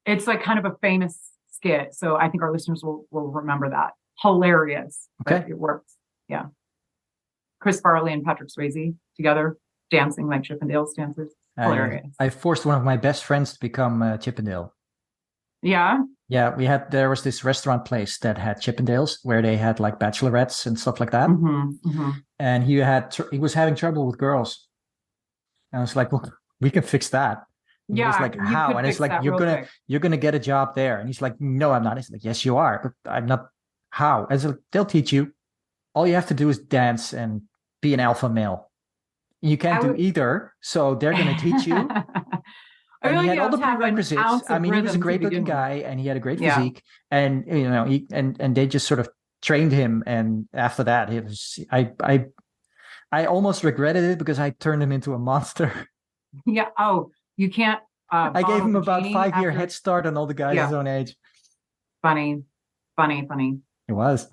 It's like kind of a famous skit. So I think our listeners will remember that. Hilarious. But Okay. it works. Yeah. Chris Farley and Patrick Swayze together dancing like Chippendales dancers. Hilarious. I forced one of my best friends to become Chippendale. Yeah. Yeah, there was this restaurant place that had Chippendales where they had like bachelorettes and stuff like that. Mm-hmm. And he was having trouble with girls. And I was like, well, we can fix that. And he was Yeah. like, you how? could And it's fix like, that you're real gonna quick. you're gonna get a job there. And he's like, no, I'm not. He's like, yes, you are, but I'm not. How? And so they'll teach you. All you have to do is dance and be an alpha male. You can't I do would- either, so they're gonna teach you. I And feel he like had all you the have to have an prerequisites. ounce I of mean, he was a rhythm to great looking begin with. guy, and he had a great Yeah. physique. And and they just sort of trained him. And after that, it was I almost regretted it because I turned him into a monster. Yeah. Oh, you can't. I gave him about 5-year after- head start on all the guys Yeah. his own age. Funny. It was.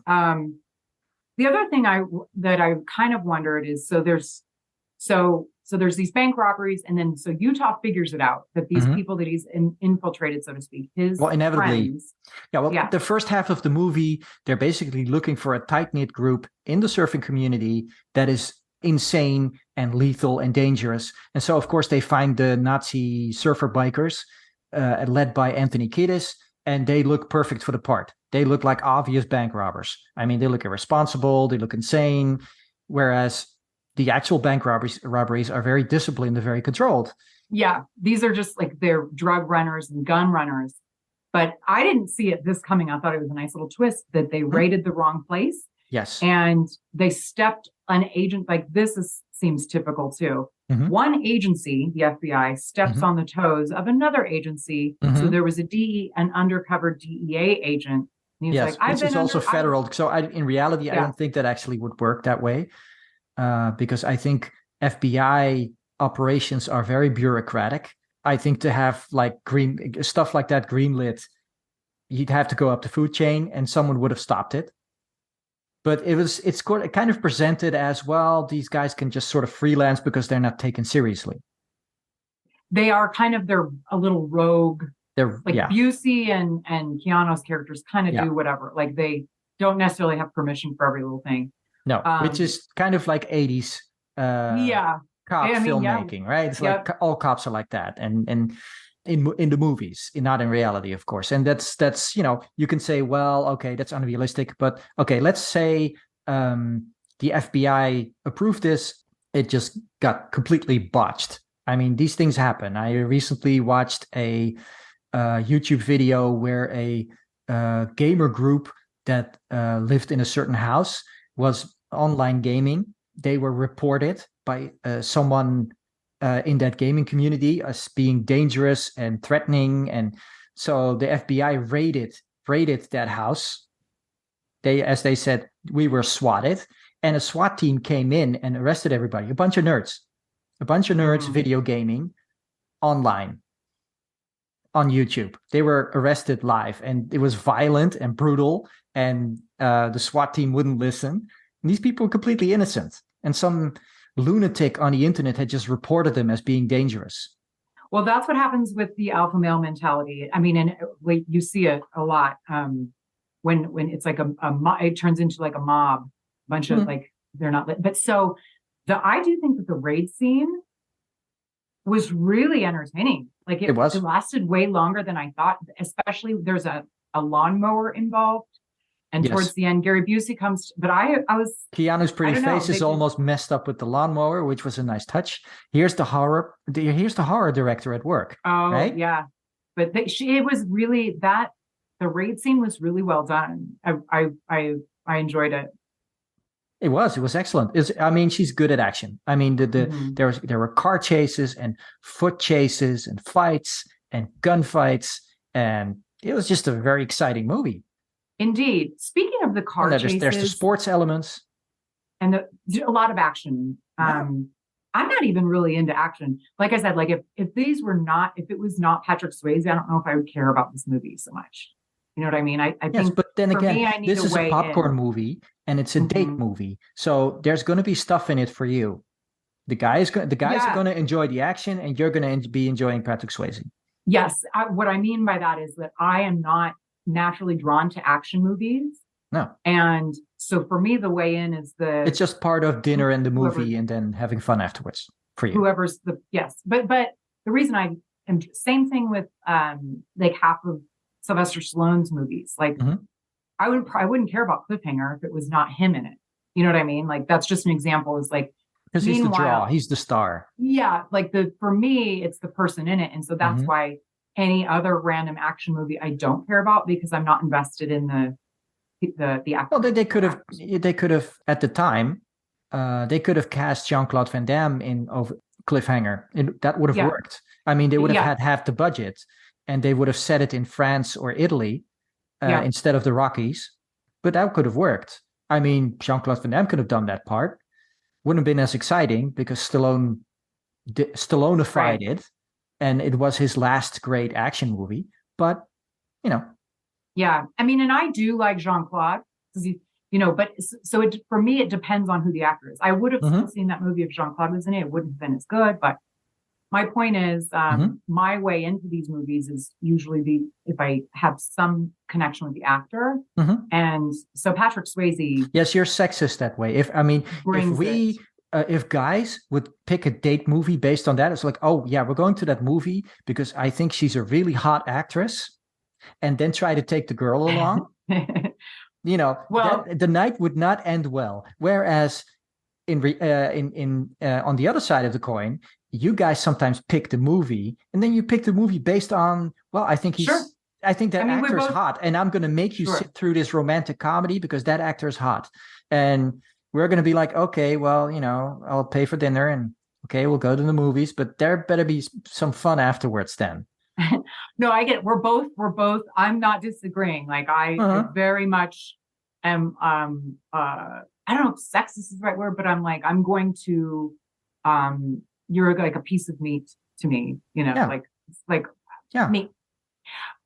The other thing that I kind of wondered is so there's these bank robberies, and then so Utah figures it out that these Mhm. people that he's infiltrated, so to speak, his Well, inevitably. friends. Yeah, well, Yeah. the first half of the movie, they're basically looking for a tight-knit group in the surfing community that is insane and lethal and dangerous. And so, of course, they find the Nazi surfer bikers led by Anthony Kiedis, and they look perfect for the part. They look like obvious bank robbers. I mean, they look irresponsible, they look insane, whereas the actual bank robberies are very disciplined and very controlled. Yeah, these are just like they're drug runners and gun runners. But I didn't see this coming. I thought it was a nice little twist that they raided the wrong place Yes. and they stepped an agent. Like seems typical too. Mhm. One agency, the FBI, steps Mhm. on the toes of another agency. So Mhm. there was an undercover DEA agent. And he was Yes, like, I've which is been also under- I- federal. So in reality, I Yeah. don't think that actually would work that way, because I think FBI operations are very bureaucratic. I think to have like stuff like that greenlit, you'd have to go up the food chain, and someone would have stopped it. But it's kind of presented as, well, these guys can just sort of freelance because they're not taken seriously. They are they're a little rogue. They're Like yeah. Busey and Keanu's characters kind of Yeah. do whatever. Like they don't necessarily have permission for every little thing. No, which is kind of like 80s Yeah. cop I mean, yeah. filmmaking, right? It's Yep. like all cops are like that, and in the movies, not in reality, of course. And that's you can say, well, okay, that's unrealistic, but okay, let's say the FBI approved this, it just got completely botched. I mean, these things happen. I recently watched a YouTube video where a gamer group that lived in a certain house was online gaming. They were reported by someone in that gaming community as being dangerous and threatening, and so the FBI raided that house. As they said, we were swatted, and a SWAT team came in and arrested everybody. A bunch of nerds Mhm. video gaming online on YouTube. They were arrested live, and it was violent and brutal, and the SWAT team wouldn't listen. And these people were completely innocent, and some lunatic on the internet had just reported them as being dangerous. Well, that's what happens with the alpha male mentality. I mean, and you see it a lot. when it's like it turns into like a mob, bunch of like they're not lit. But so I do think that the raid scene was really entertaining. Like It was. it lasted way longer than I thought, especially there's a lawnmower involved. And Yes. towards the end, Gary Busey comes, but I was Keanu's I pretty don't know, face is they did- almost messed up with the lawnmower, which was a nice touch. Here's the horror director at work. oh right? yeah. But it was really that the raid scene was really well done. I enjoyed it. It was excellent. I mean, she's good at action. I mean, Mhm. there were car chases and foot chases and fights and gunfights, and it was just a very exciting movie. Indeed. Speaking of the car And chases, there's the sports elements. and a lot of action. Yeah. I'm not even really into action. Like I said, like if it was not Patrick Swayze, I don't know if I would care about this movie so much. You know what I mean? I Yes, think but then for again, me, I need this to is a weigh popcorn in. movie and it's a date Mhm. movie, so there's going to be stuff in it for you. The guys are Yeah. going to enjoy the action, and you're going to be enjoying Patrick Swayze. Yes, what I mean by that is that I am not naturally drawn to action movies. No, And so for me, the way in is it's just part of dinner and the Whoever- movie, and then having fun afterwards for you. whoever's yes. But the reason I am same thing with like half of Sylvester Stallone's movies. Like Mhm. I wouldn't care about Cliffhanger if it was not him in it. You know what I mean? Like that's just an example. Is like Because he's the draw, meanwhile- he's the star. yeah, like for me, it's the person in it. And so that's Mhm. why any other random action movie I don't care about because I'm not invested in the actor. Well, they could have at the time, they could have cast Jean-Claude Van Damme in over Cliffhanger. That would have Yeah. worked. I mean, they would have Yeah. had half the budget, and they would have set it in France or Italy Yeah. instead of the Rockies. But that could have worked. I mean, Jean-Claude Van Damme could have done that part. Wouldn't have been as exciting because Stallone-ified Right. it, and it was his last great action movie. But Yeah. I mean, and I do like Jean-Claude because but so for me, it depends on who the actor is. I would have still seen that movie if Jean-Claude was in it. It wouldn't have been as good. But my point is, my way into these movies is usually if I have some connection with the actor. Mhm. And so Patrick Swayze yes, you're sexist that way. If brings it. if guys would pick a date movie based on that, it's like, oh yeah, we're going to that movie because I think she's a really hot actress, and then try to take the girl along. Well- the night would not end well. Whereas on the other side of the coin, you guys sometimes pick the movie, and then you pick the movie based on, well, I think Sure. I think that I mean, we're actor's both- hot, and I'm going to make you Sure. sit through this romantic comedy because that actor's hot, and we're going to be like, okay, well, I'll pay for dinner, and okay, we'll go to the movies, but there better be some fun afterwards then. No, I get it. We're both, I'm not disagreeing. Like I very much am, I don't know if sexist is the right word, but I'm like, I'm going to, you're like a piece of meat to me, Yeah. like Yeah. meat.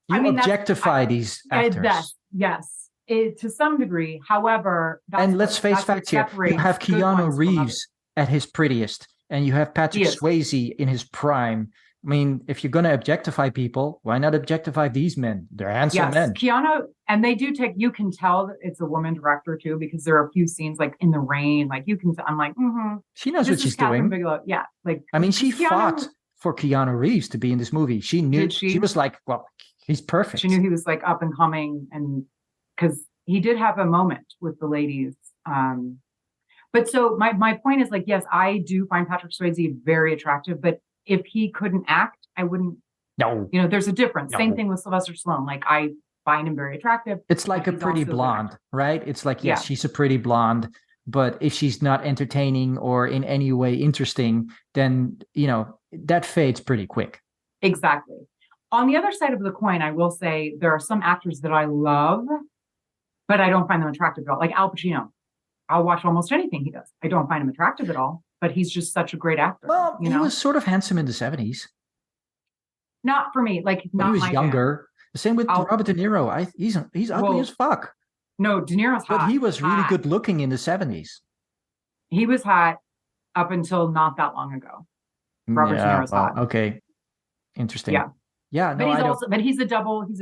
You I mean, that's- objectify these actors. Yes, to some degree. However, And let's face facts here. You have Keanu Reeves at his prettiest, and you have Patrick He is. Swayze in his prime. I mean, if you're going to objectify people, why not objectify these men? They're handsome Yes, men. Keanu, and they do you can tell that it's a woman director too, because there are a few scenes like in the rain, like you can, I'm like, She knows this what is she's Catherine doing. Bigelow. Yeah. Like, I mean, she Keanu- fought for Keanu Reeves to be in this movie. She knew, Did she? she was like, well, he's perfect. She knew he was like up and coming, and because he did have a moment with the ladies. But so my point is like, yes, I do find Patrick Swayze very attractive, but if he couldn't act, I wouldn't. No. There's a difference. No. Same thing with Sylvester Stallone. Like I find him very attractive. It's like a He's pretty also blonde, right? It's like, yes, Yeah. she's a pretty blonde, but if she's not entertaining or in any way interesting, then, that fades pretty quick. Exactly. On the other side of the coin, I will say there are some actors that I love, but I don't find them attractive at all. Like Al Pacino. I'll watch almost anything he does. I don't find him attractive at all, but he's just such a great actor. Well, he was sort of handsome in the 70s. Not for me. Like When not he was my younger. The same with I'll- Robert De Niro. He's ugly Well, as fuck. Fan. No, De Niro's hot. But he was really Hot. good looking in the 70s. He was hot up until not that long ago. Robert De Niro's hot. Okay. Interesting. Yeah. Yeah. But No, he's he's a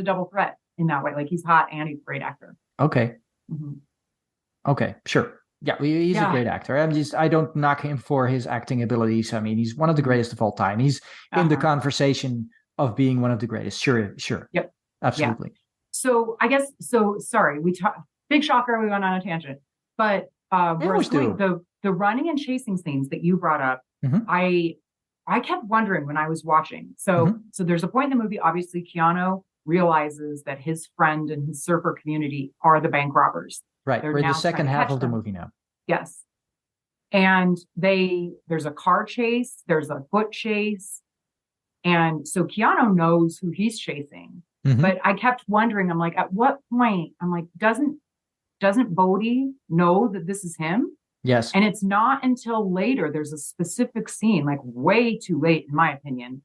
double threat in that way. Like he's hot and he's a great actor. Okay. Mhm. Okay. Sure. Yeah, he's a Yeah. great actor. I don't knock him for his acting abilities. I mean, he's one of the Mhm. greatest of all time. He's in the Uh-huh. conversation of being one of the greatest. Sure, sure. Yep. Yeah. Absolutely. So I guess so. Sorry, we talked. Big shocker. We went on a tangent, but They where I was always going, do. the running and chasing scenes that you brought up, Hmm. I kept wondering when I was watching. So Hmm. so there's a point in the movie. Obviously, Keanu realizes that his friend and his surfer community are the bank robbers. Right. They're We're in the now trying second to half catch of the them. movie now. Yes, and there's a car chase. There's a foot chase. And so Keanu knows who he's chasing. Hmm. But I kept wondering, I'm like, at what point, I'm like, doesn't Bodhi know that this is him? Yes. And it's not until later, there's a specific scene, like way too late, in my opinion,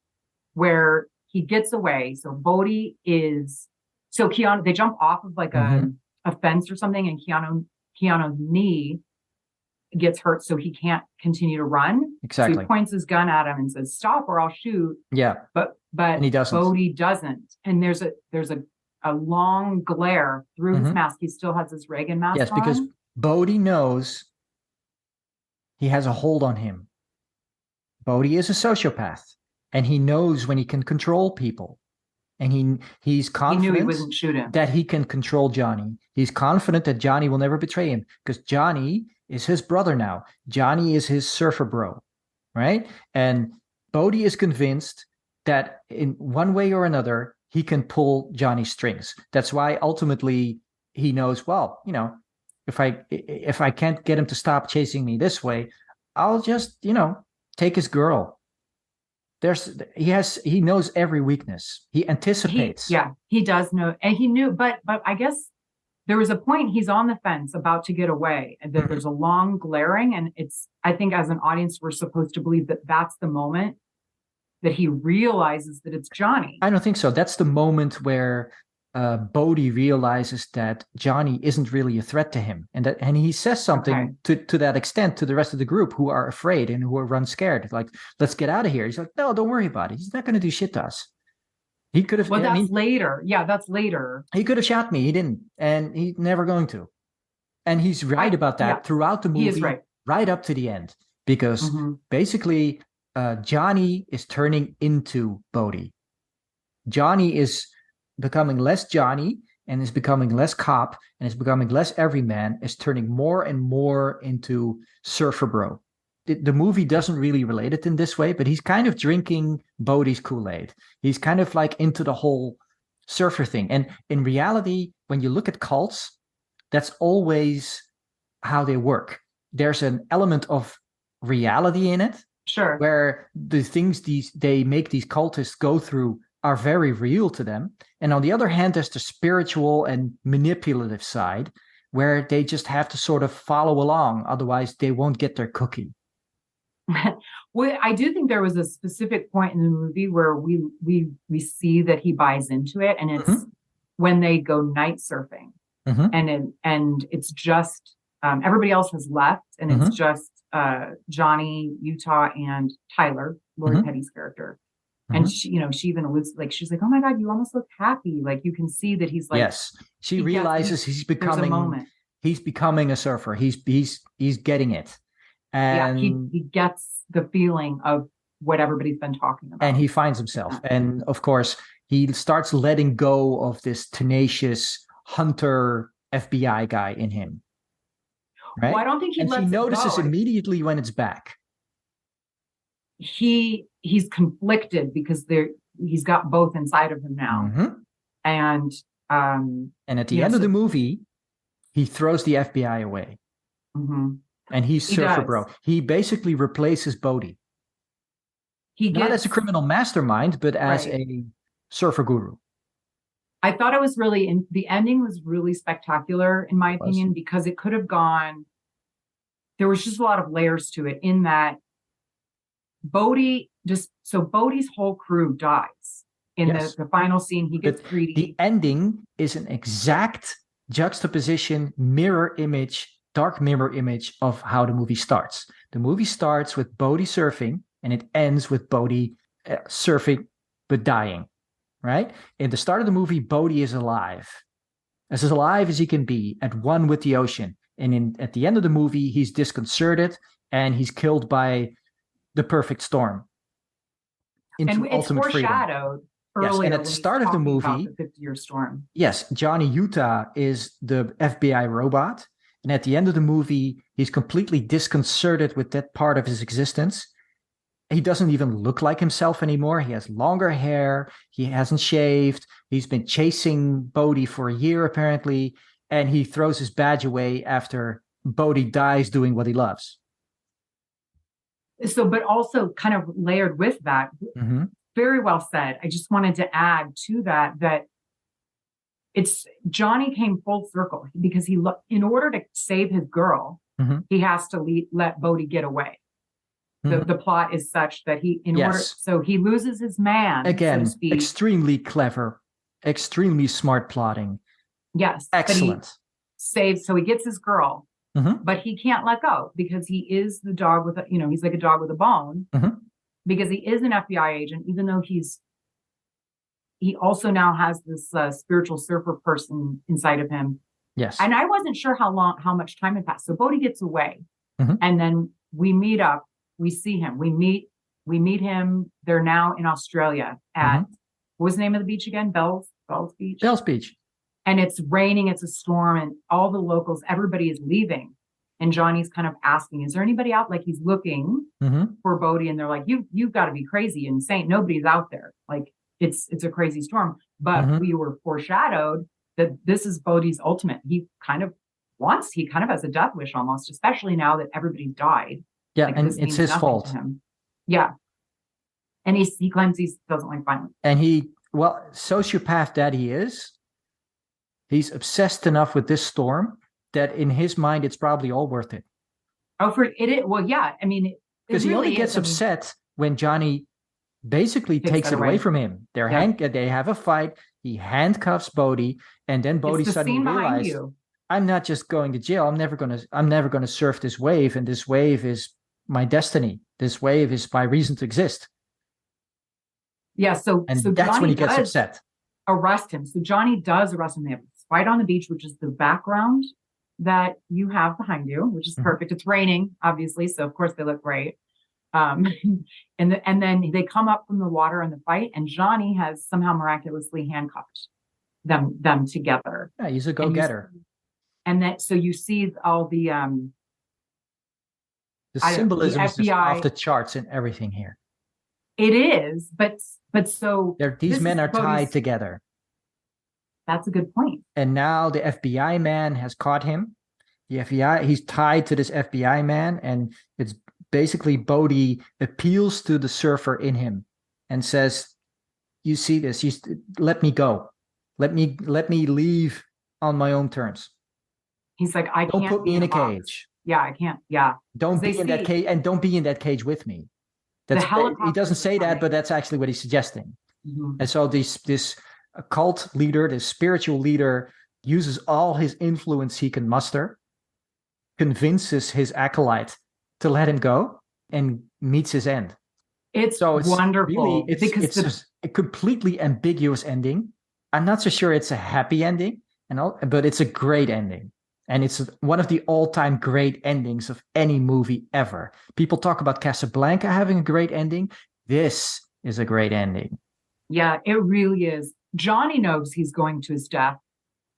where he gets away. So Keanu, they jump off of like Hmm. a fence or something, and Keanu's knee gets hurt, so he can't continue to run. So Exactly. he points his gun at him and says, "Stop, or I'll shoot." Yeah. But And he doesn't. Bodhi doesn't. And there's a long glare through his Hmm. mask. He still has his Reagan mask Yes, because on. Bodhi knows he has a hold on him. Bodhi is a sociopath, and he knows when he can control people. And he's He knew he confident wouldn't shoot him. that he can control Johnny. He's confident that Johnny will never betray him because Johnny is his brother now. Johnny is his surfer bro, right? And Bodhi is convinced that in one way or another, he can pull Johnny's strings. That's why ultimately he knows, well, if I can't get him to stop chasing me this way, I'll just, take his girl. He knows every weakness. He anticipates. He does know, and he knew, but I guess there was a point he's on the fence about to get away, and that there's a long glaring, and I think as an audience we're supposed to believe that that's the moment that he realizes that it's Johnny. I don't think so. That's the moment where Bodhi realizes that Johnny isn't really a threat to him, and he says something to that extent to the rest of the group who are afraid and who are run scared, like, let's get out of here. He's like, no, don't worry about it. He's not going to do shit to us. He could have. Well, that's later. Yeah, that's later. He could have shot me. He didn't, and he's never going to. And he's right about that throughout the movie, he is right up to the end, because basically Johnny is turning into Bodhi. Johnny is becoming less Johnny and is becoming less cop and is becoming less everyman, is turning more and more into surfer bro. The movie doesn't really relate it in this way, but he's kind of drinking Bodhi's Kool-Aid. He's kind of like into the whole surfer thing. And in reality, when you look at cults, that's always how they work. There's an element of reality in it. Sure. Where the things they make these cultists go through are very real to them. And on the other hand, there's the spiritual and manipulative side where they just have to sort of follow along. Otherwise, they won't get their cookie. Well, I do think there was a specific point in the movie where we see that he buys into it, and it's when they go night surfing, and it's just everybody else has left, and it's just Johnny, Utah, and Tyler, Lori Petty's character. And she even alludes, like, she's like, "Oh my God, you almost look happy." Like, you can see that he's like, yes, she realizes he's becoming a surfer. He's getting it. And he gets the feeling of what everybody's been talking about. And he finds himself. And of course, he starts letting go of this tenacious hunter FBI guy in him. Right? Well, I don't think he lets it go. And she notices immediately when it's back. He's conflicted because he's got both inside of him now. And at the end of the movie, he throws the FBI away. And he's surfer bro. He basically replaces Bodhi. Not as a criminal mastermind, but as a surfer guru. I thought it was the ending was really spectacular, in my opinion, because it could have gone, there was just a lot of layers to it, in that Bodhi's whole crew dies. In the final scene, he gets greedy. The ending is an exact juxtaposition, dark mirror image of how the movie starts. The movie starts with Bodhi surfing, and it ends with Bodhi surfing but dying, right? In the start of the movie, Bodhi is alive. as alive as he can be, at one with the ocean. And at the end of the movie, he's disconcerted and he's killed by the perfect storm into And it's ultimate freedom. foreshadowed Yes, earlier. and at when the he's start of the talking about movie, the 50-year storm. yes, Johnny Utah is the FBI robot. And at the end of the movie, he's completely disconcerted with that part of his existence. He doesn't even look like himself anymore. He has longer hair. He hasn't shaved. He's been chasing Bodhi for a year, apparently. And he throws his badge away after Bodhi dies doing what he loves. So, but also kind of layered with that, Mm-hmm. very well said. I just wanted to add to that it's Johnny came full circle because in order to save his girl, Mm-hmm. he has to let Bodhi get away. Mm-hmm. The plot is such that he Yes. he loses his man, Again, so to speak. extremely clever, extremely smart plotting. Yes. Excellent. But he saves, so he gets his girl, Mm-hmm. but he can't let go because he is the dog with he's like a dog with a bone, Mm-hmm. because he is an FBI agent, even though he also now has this spiritual surfer person inside of him. Yes. And I wasn't sure how much time had passed. So Bodhi gets away, Mm-hmm. and then we meet up. We see him. We meet him. They're now in Australia at Mm-hmm. what was the name of the beach again? Bell's Beach. Bell's Beach. And it's raining. It's a storm, and all the locals, everybody is leaving. And Johnny's kind of asking, "Is there anybody out?" Like he's looking Mm-hmm. for Bodhi, and they're like, "You've got to be crazy, insane. Nobody's out there. Like it's a crazy storm." But Mm-hmm. we were foreshadowed that this is Bodhi's ultimate. He kind of has a death wish almost, especially now that everybody died. Yeah, Like, and this it's means his nothing fault. to him. Yeah. And he claims he doesn't like violence. And sociopath that he is, he's obsessed enough with this storm that in his mind, it's probably all worth it. Oh, well, yeah. I mean, Because he really only gets is. I mean, upset when Johnny basically takes that it away away. from him. Yeah. They have a fight. He handcuffs Bodhi, and then Bodhi it's the suddenly scene behind realizes, you. I'm not just going to jail. I'm never gonna surf this wave, and this wave is my destiny. This wave is my reason to exist. Yeah. So And so that's Johnny when he gets does upset. arrest him. So Johnny does arrest him. They have this fight on the beach, which is the background that you have behind you, which is Mhm. perfect. It's raining, obviously, so of course they look great. And then they come up from the water in the fight, and Johnny has somehow miraculously handcuffed them together. Yeah, he's a go-getter. And that so you see all the The the symbolism is just FBI off the charts and everything here. it is, but so These this men is are tied Bodhi's- together. That's a good point. And now the FBI man has caught him. He's tied to this FBI man, and it's basically Bodhi appeals to the surfer in him and says, "You see this? Let me go. Let me leave on my own terms. He's like, I Don't can't put me be in a box. cage. Yeah, I can't. Yeah. Don't They be in that see- cage, and don't be in that cage with me." He helicopters doesn't say are that, coming. but that's actually what he's suggesting. Mhm. And so this cult leader, this spiritual leader, uses all his influence he can muster, convinces his acolyte to let him go, and meets his end. It's So it's wonderful really because it's just a completely ambiguous ending. I'm not so sure it's a happy ending, but it's a great ending. And it's one of the all-time great endings of any movie ever. People talk about Casablanca having a great ending. This is a great ending. yeah, it really is. Johnny knows he's going to his death,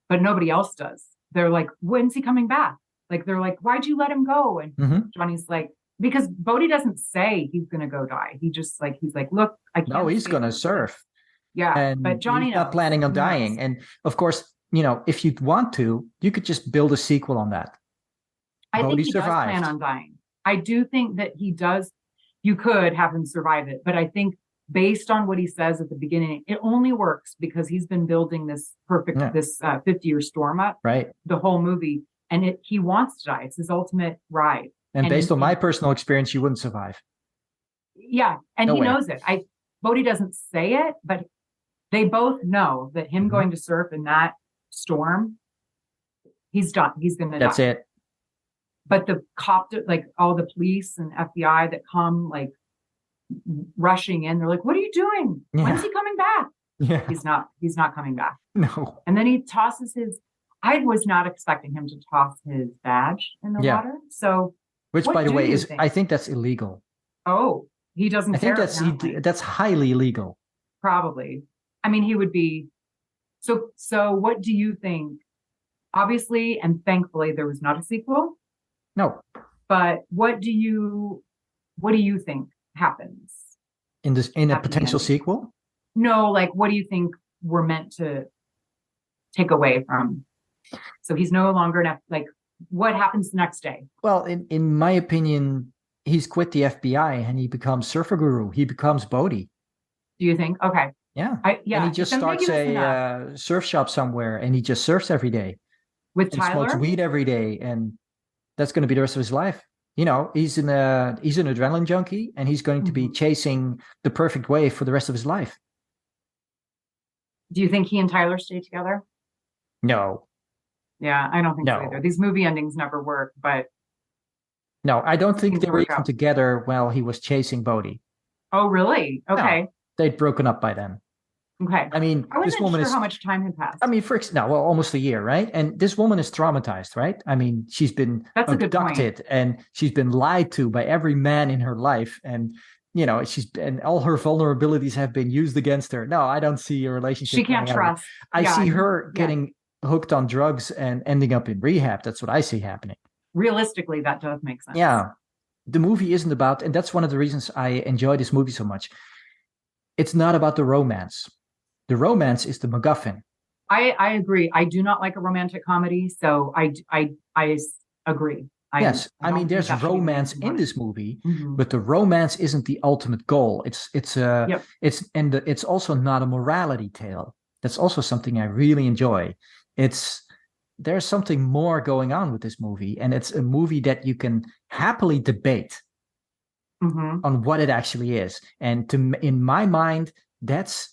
but nobody else does. They're like, when's he coming back? Like, they're like, why'd you let him go? And Mhm. Johnny's like, because Bodhi doesn't say he's going to go die. He's like, look, I can't. No, he's stay going to here. surf. Yeah. And But Johnny he's not knows. planning on He knows. dying. And of course, if you want to, you could just build a sequel on that. I think Bodhi he does survived. plan on dying. I do think that he does. You could have him survive it, but I think based on what he says at the beginning, it only works because he's been building this Yeah. 50-year storm up Right. the whole movie, and he wants to die. It's his ultimate ride. And And based on he- my personal experience, you wouldn't survive. Yeah, and No he way. knows it. Bodhi doesn't say it, but they both know that him Mhm. going to surf in that storm, he's done. He's going to die. That's it. But the like all the police and FBI that come like rushing in, they're like, "What are you doing? Yeah. When's he coming back?" Yeah. He's not coming back. No. And then he tosses his, I was not expecting him to toss his badge in the Yeah. water. So Which, by what the do way, you is think? I think that's illegal. Oh, he doesn't I think care apparently. that's highly illegal. Probably. I mean, he would be. So what do you think? Obviously, and thankfully, there was not a sequel. No, But what do you think happens in a at the potential end? sequel. No, like what do you think we're meant to take away from? So he's no longer like what happens the next day? Well, in my opinion, he's quit the FBI and he becomes Surfer Guru. He becomes Bodhi. Do you think? Okay. Yeah. And he Yeah, it's just starts ambiguous enough. a surf shop somewhere and he just surfs every day With and smokes Tyler? weed every day. And that's going to be the rest of his life. He's an adrenaline junkie and he's going to be chasing the perfect wave for the rest of his life. Do you think he and Tyler stay together? No. Yeah, I don't think so No. either. These movie endings never work, but No, I don't think Things they were work even out. together while he was chasing Bodhi. oh, really? Okay. They'd broken up by then. Okay. I mean, I this wasn't woman sure is. how much time had passed. I mean, almost a year, right? And this woman is traumatized, right? I mean, she's been That's a good point. abducted and she's been lied to by every man in her life. And, and all her vulnerabilities have been used against her. No, I don't see a relationship. She can't going on. trust. I Yeah, see her yeah. getting hooked on drugs and ending up in rehab. That's what I see happening. Realistically, that does make sense. Yeah. The movie isn't about, and that's one of the reasons I enjoy this movie so much. It's not about the romance. The romance is the MacGuffin. I agree. I do not like a romantic comedy, so I agree. Yes, I don't mean think there's that should be romance the in main this movie, one. but the romance isn't the ultimate goal. Yep. It's also not a morality tale. That's also something I really enjoy. There's something more going on with this movie, and it's a movie that you can happily debate on what it actually is. And in my mind, that's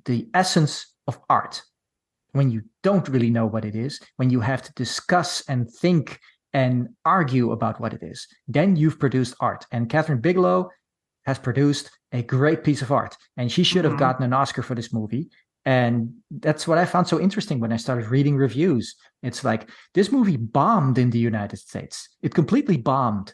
the essence of art. When you don't really know what it is, when you have to discuss and think and argue about what it is, then you've produced art. And Catherine Bigelow has produced a great piece of art, and she should have gotten an Oscar for this movie. And that's what I found so interesting when I started reading reviews. It's like, this movie bombed in the United States. It completely bombed.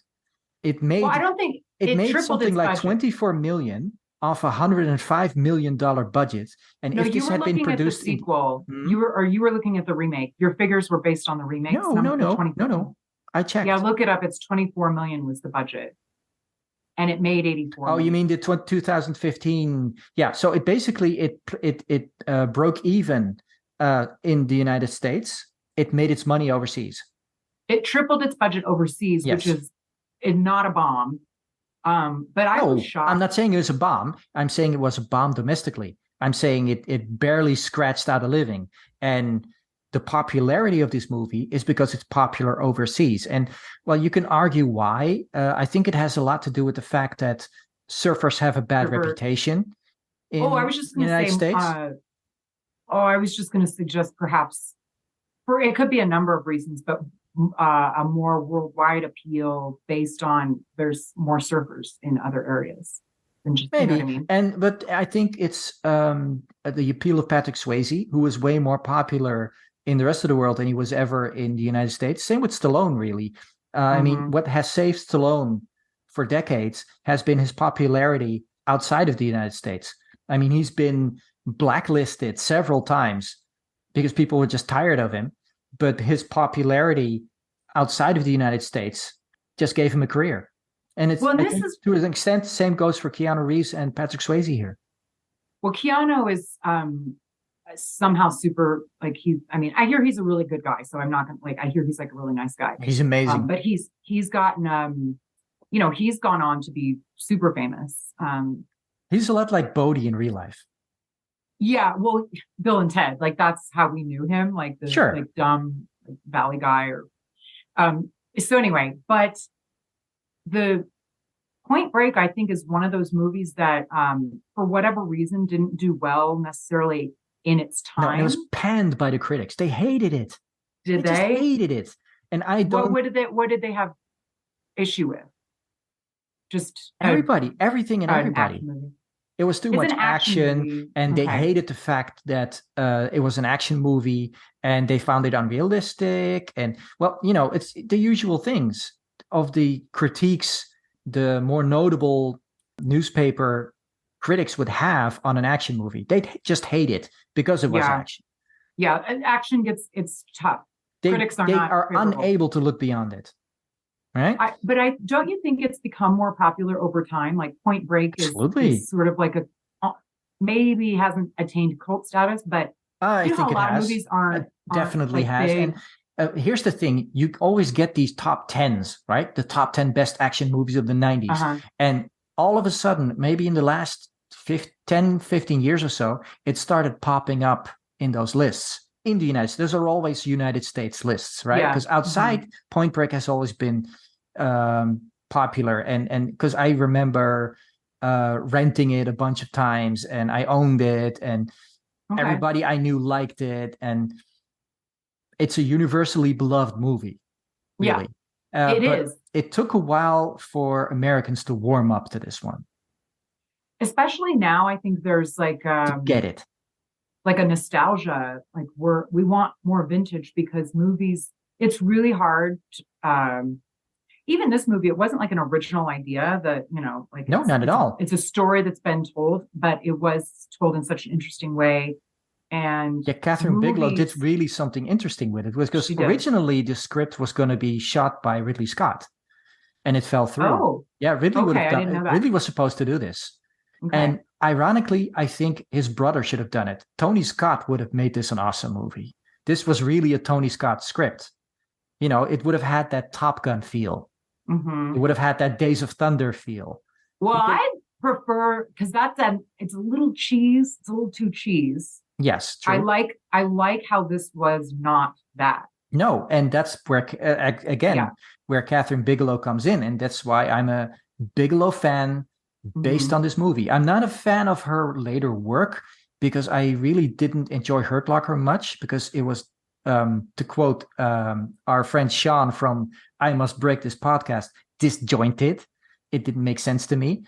It made, Well, I don't think it made tripled something its like budget. 24 million off $105 million budget. And No, if you this were had been looking at the produced sequel. Hmm? You were looking at the remake. Your figures were based on the remake. No. I checked. Yeah, look it up. It's 24 million was the budget, and it made 84. Oh, you mean the 2015? Yeah. So it basically it broke even in the United States. It made its money overseas. It tripled its budget overseas, Yes. which is not a bomb. But I was shocked. I'm not saying it was a bomb. I'm saying it was a bomb domestically. I'm saying it barely scratched out a living. And the popularity of this movie is because it's popular overseas. And well, you can argue why. I think it has a lot to do with the fact that surfers have a bad reputation in I was just the going United to say. States. I was just going to suggest perhaps it could be a number of reasons, but a more worldwide appeal based on there's more surfers in other areas than just Maybe. You know what I mean? But I think it's the appeal of Patrick Swayze, who was way more popular in the rest of the world than he was ever in the United States. Same with Stallone, really. I mean, what has saved Stallone for decades has been his popularity outside of the United States. I mean, he's been blacklisted several times because people were just tired of him. But his popularity outside of the United States just gave him a career. And it's to an extent, the same goes for Keanu Reeves and Patrick Swayze here. Well, Keanu is somehow super I hear he's a really good guy, so I'm not gonna I hear he's like a really nice guy. He's amazing. But he's gotten he's gone on to be super famous. He's a lot like Bodhi in real life. Yeah, well, Bill and Ted, that's how we knew him, the dumb valley guy or so anyway, but the Point Break, I think, is one of those movies that for whatever reason didn't do well necessarily in its time. No, it was panned by the critics. They hated it. Did they? Just hated it. And I don't. What did they have issue with? Just everybody, everything and everybody. It was too It's much an action action, movie. and they Okay. hated the fact that it was an action movie, and they found it unrealistic. And well, it's the usual things of the critiques the more notable newspaper critics would have on an action movie. They just hate it because it was Yeah. action. Yeah. Action it's tough. They Critics are they not are favorable. unable to look beyond it, right? But don't you think it's become more popular over time? Like Point Break Absolutely. is sort of like maybe hasn't attained cult status, but I think a it lot has. of movies aren't Definitely like has. big. And here's the thing: you always get these top tens, right? The top 10 best action movies of the 90s, Uh-huh. and all of a sudden, maybe in the last 10, 15 years or so, it started popping up in those lists in the United States. Those are always United States lists, right? Yeah. Because outside, Point Break has always been popular, and because I remember renting it a bunch of times, and I owned it, and everybody I knew liked it, and it's a universally beloved movie, really. It but is. It took a while for Americans to warm up to this one. Especially now, I think there's like to get it. Like a nostalgia, like we want more vintage because movies, it's really hard. Even this movie, it wasn't like an original idea that, like no, not at all. It's a story that's been told, but it was told in such an interesting way. And yeah, Catherine Bigelow did really something interesting with it, because originally the script was going to be shot by Ridley Scott, and it fell through. Oh, yeah, Ridley would have done. I didn't know that. Ridley was supposed to do this, okay. And ironically, I think his brother should have done it. Tony Scott would have made this an awesome movie. This was really a Tony Scott script. It would have had that Top Gun feel. Mm-hmm. It would have had that Days of Thunder feel. Well, I prefer, because it's a little cheese. It's a little too cheese. Yes, true. I like how this was not that. No, and that's where where Catherine Bigelow comes in, and that's why I'm a Bigelow fan based on this movie. I'm not a fan of her later work because I really didn't enjoy Hurt Locker much, because it was, to quote our friend Sean from I Must Break This Podcast, disjointed. It didn't make sense to me.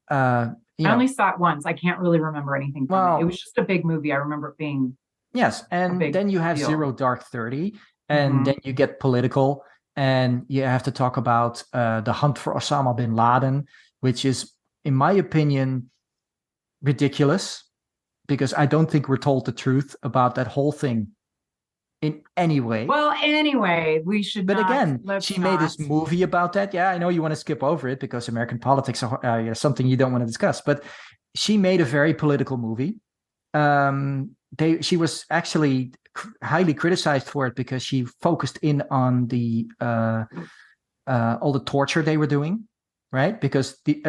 I only saw it once. I can't really remember anything from it. It was just a big movie. I remember it being and then you have deal. Zero Dark 30, and then you get political, and you have to talk about the hunt for Osama bin Laden, which is, in my opinion, ridiculous, because I don't think we're told the truth about that whole thing in any way. Well, anyway, we should. But again, she made this movie about that. Yeah, I know you want to skip over it because American politics are something you don't want to discuss. But she made a very political movie. She was actually highly criticized for it because she focused in on the all the torture they were doing, right? Because the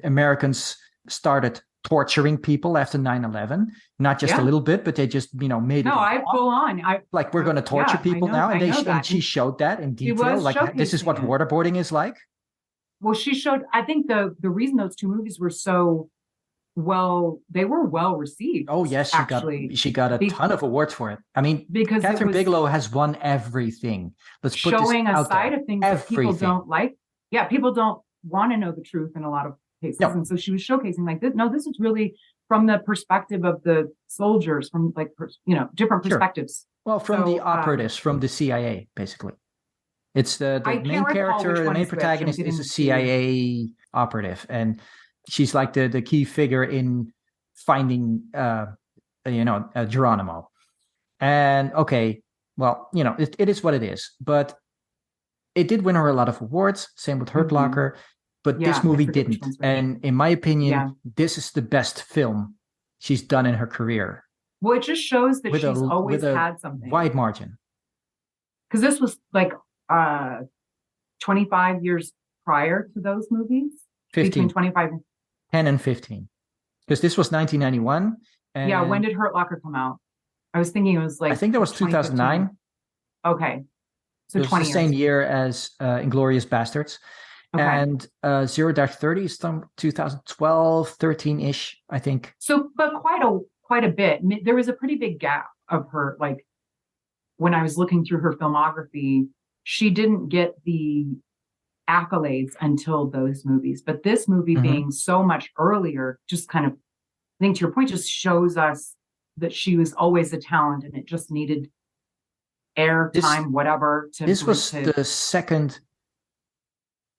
Americans started torturing people after 9/11, not just a little bit, but they just made it. No, I full on. Like, we're going to torture people now, and she showed that in detail. Like, this is what waterboarding is like. Well, she showed. I think the reason those two movies were so they were well received. Oh yes, she got a ton of awards for it. I mean, because Catherine Bigelow has won everything. Let's put showing this a out side there. of things that people don't like. Yeah, people don't want to know the truth in a lot of cases, and so she was showcasing like this. No, this is really from the perspective of the soldiers, from like different perspectives. Well, from the operatives, from the CIA, basically. It's the main character, the main protagonist is a CIA operative, and she's like the key figure in finding Geronimo. And it is what it is, but it did win her a lot of awards. Same with Hurt Locker, but this movie didn't. And in my opinion, this is the best film she's done in her career. Well, it just shows that she's always had something. Wide margin. Because this was like 25 years prior to those movies. 15. Between 25 and 10 and 15. Because this was 1991. And when did Hurt Locker come out? I was thinking it was like, I think that was 2009. Okay. So it was 20 the same year as Inglourious Bastards. Okay. And Zero Dark 30 is from 2012, 13-ish, I think. So, but quite a bit. There was a pretty big gap of her, like, when I was looking through her filmography, she didn't get the accolades until those movies. But this movie Mhm. being so much earlier, just kind of, I think to your point, just shows us that she was always a talent and it just needed air This time, whatever, this was to the second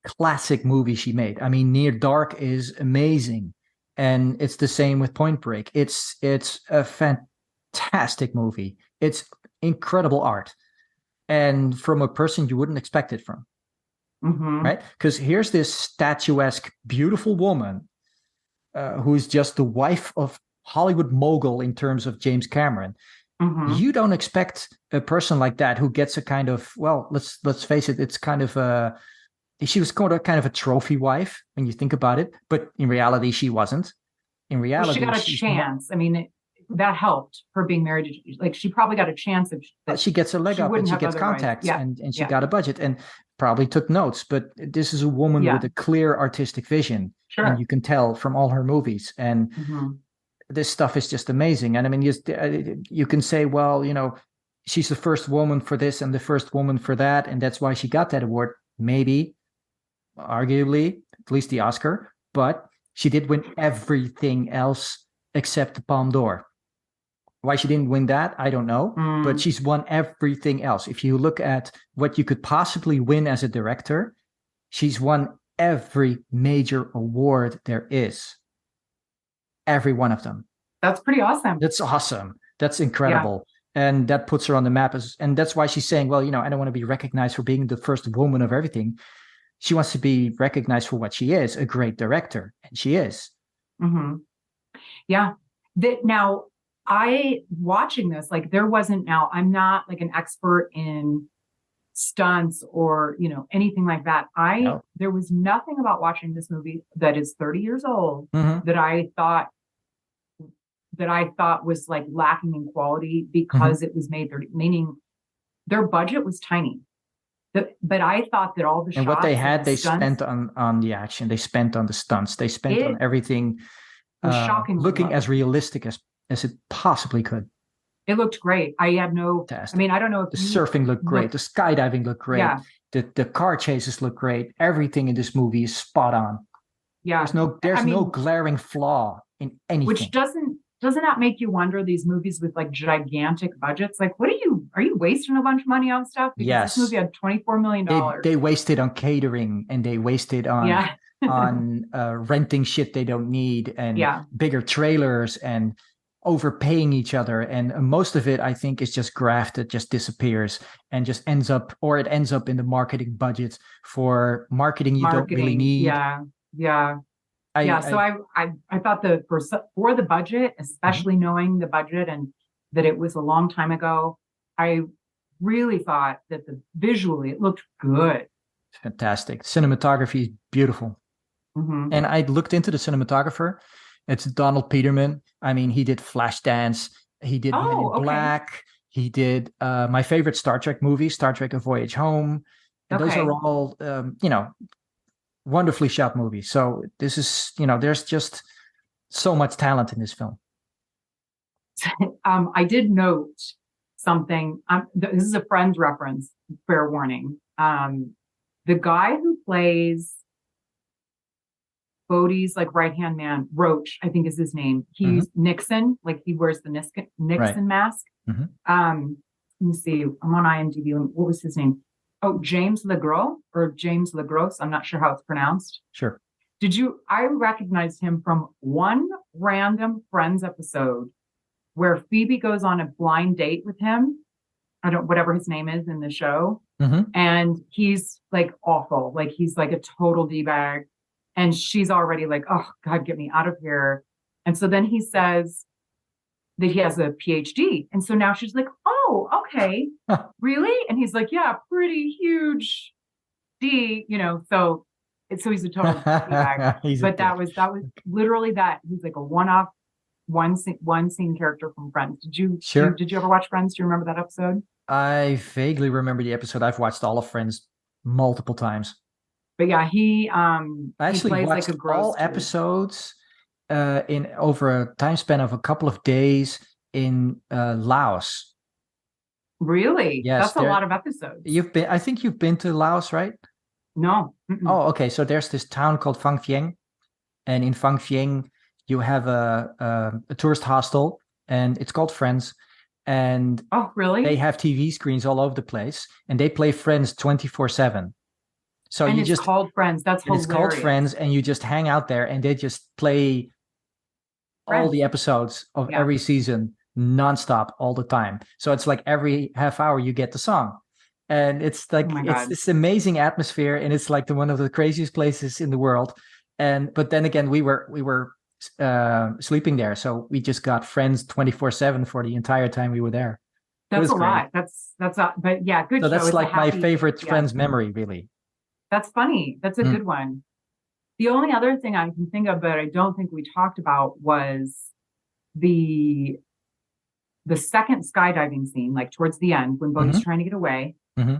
classic movie she made. I mean, Near Dark is amazing, and it's the same with Point Break. It's a fantastic movie. It's incredible art, and from a person you wouldn't expect it from, Mhm. right? Because here's this statuesque, beautiful woman who's just the wife of Hollywood mogul in terms of James Cameron. Mhm. You don't expect a person like that who gets a kind of, well, let's face it, it's kind of a, she was kind of a trophy wife when you think about it, but in reality she wasn't. In Well, she reality, got a she's chance. I mean, that helped her being married to, like, she probably got a chance of that she gets a leg she up and wouldn't she have gets otherwise. contacts Yeah. and she Yeah. got a budget and probably took notes. But this is a woman Yeah. with a clear artistic vision, Sure. and you can tell from all her movies. And Mhm. this stuff is just amazing. And I mean, you can say, well, she's the first woman for this and the first woman for that, and that's why she got that award. Maybe, arguably, at least the Oscar, but she did win everything else except the Palme d'Or. Why she didn't win that, I don't know, but Mm. she's won everything else. If you look at what you could possibly win as a director, she's won every major award there is. Every one of them. That's pretty awesome. That's awesome. That's incredible. And that puts her on the map. And that's why she's saying, well, I don't want to be recognized for being the first woman of everything. She wants to be recognized for what she is, a great director. And she is. Mm-hmm. Yeah. Now, watching this, like, there wasn't, now I'm not like an expert in stunts or, anything like that. No. There was nothing about watching this movie that is 30 years old Mhm. that I thought was like lacking in quality because it was made 30, meaning their budget was tiny. But I thought that all the And shots what they had, and the they stunts, spent on the action. They spent on the stunts. They spent on it everything was shockingly looking low. as realistic as it possibly could. It looked great. I had no, Fantastic. I mean, I don't know if The surfing looked great. The skydiving looked great. Yeah. The car chases look great. Everything in this movie is spot on. Yeah. There's no glaring flaw in anything. Which doesn't that make you wonder, these movies with like gigantic budgets? Like, are you wasting a bunch of money on stuff? Because Yes. This movie had $24 million. They wasted on catering, and they wasted on on renting shit they don't need, and bigger trailers, and overpaying each other. And most of it, I think, is just graft that just disappears and just ends up in the marketing budget for marketing you don't really need. Yeah. So I thought for the budget, especially knowing the budget and that it was a long time ago, I really thought that visually it looked good. Fantastic. Cinematography is beautiful. Mm-hmm. And I looked into the cinematographer. It's Donald Peterman. I mean, he did Flashdance. He did Men in Black. He did my favorite Star Trek movie, Star Trek: A Voyage Home. And those are all, wonderfully shot movies. So this is, there's just so much talent in this film. I did note something. This is a Friends reference, fair warning. The guy who plays Bodhi's like right-hand man, Roach, I think is his name. He's Nixon, like he wears the Nixon mask. Let me see. I'm on IMDb. What was his name? Oh, James LeGros or James LeGros. I'm not sure how it's pronounced. Sure. I recognized him from one random Friends episode where Phoebe goes on a blind date with him. Whatever his name is in the show. And he's like awful. Like he's like a total D-bag. And she's already like, oh God, get me out of here. And so then he says that he has a PhD. And so now she's like, oh, okay, really? And he's like, yeah, pretty huge D, so he's a total D-bag. But that was literally that. He's like a one-off, one scene character from Friends. Did you ever watch Friends? Do you remember that episode? I vaguely remember the episode. I've watched all of Friends multiple times. But yeah, I actually plays watched like a gross all episodes in over a time span of a couple of days in Laos. Really? Yes, that's a lot of episodes. I think you've been to Laos, right? No. Mm-mm. Oh, okay. So there's this town called Phang Vieng, and in Phang Vieng you have a tourist hostel, and it's called Friends, and Oh, they really? have TV screens all over the place, and they play Friends 24/7. So And you it's just called Friends. That's and it's called hilarious. Friends, and you just hang out there, and they just play all the Friends. episodes of Yeah. every season nonstop all the time. So it's like every half hour you get the song. And it's Oh like my it's God. this amazing atmosphere, and it's like one of the craziest places in the world. And but then again, we were sleeping there, so we just got Friends 24/7 for the entire time we were there. It That's was a great. lot. But yeah, good So show. that's It's a like my happy, favorite yeah, Friends memory, really. that's funny. That's a Mm. good one. The only other thing I can think of, but I don't think we talked about, was the the second skydiving scene, like towards the end when Bodhi's Hmm. trying to get away. Hmm.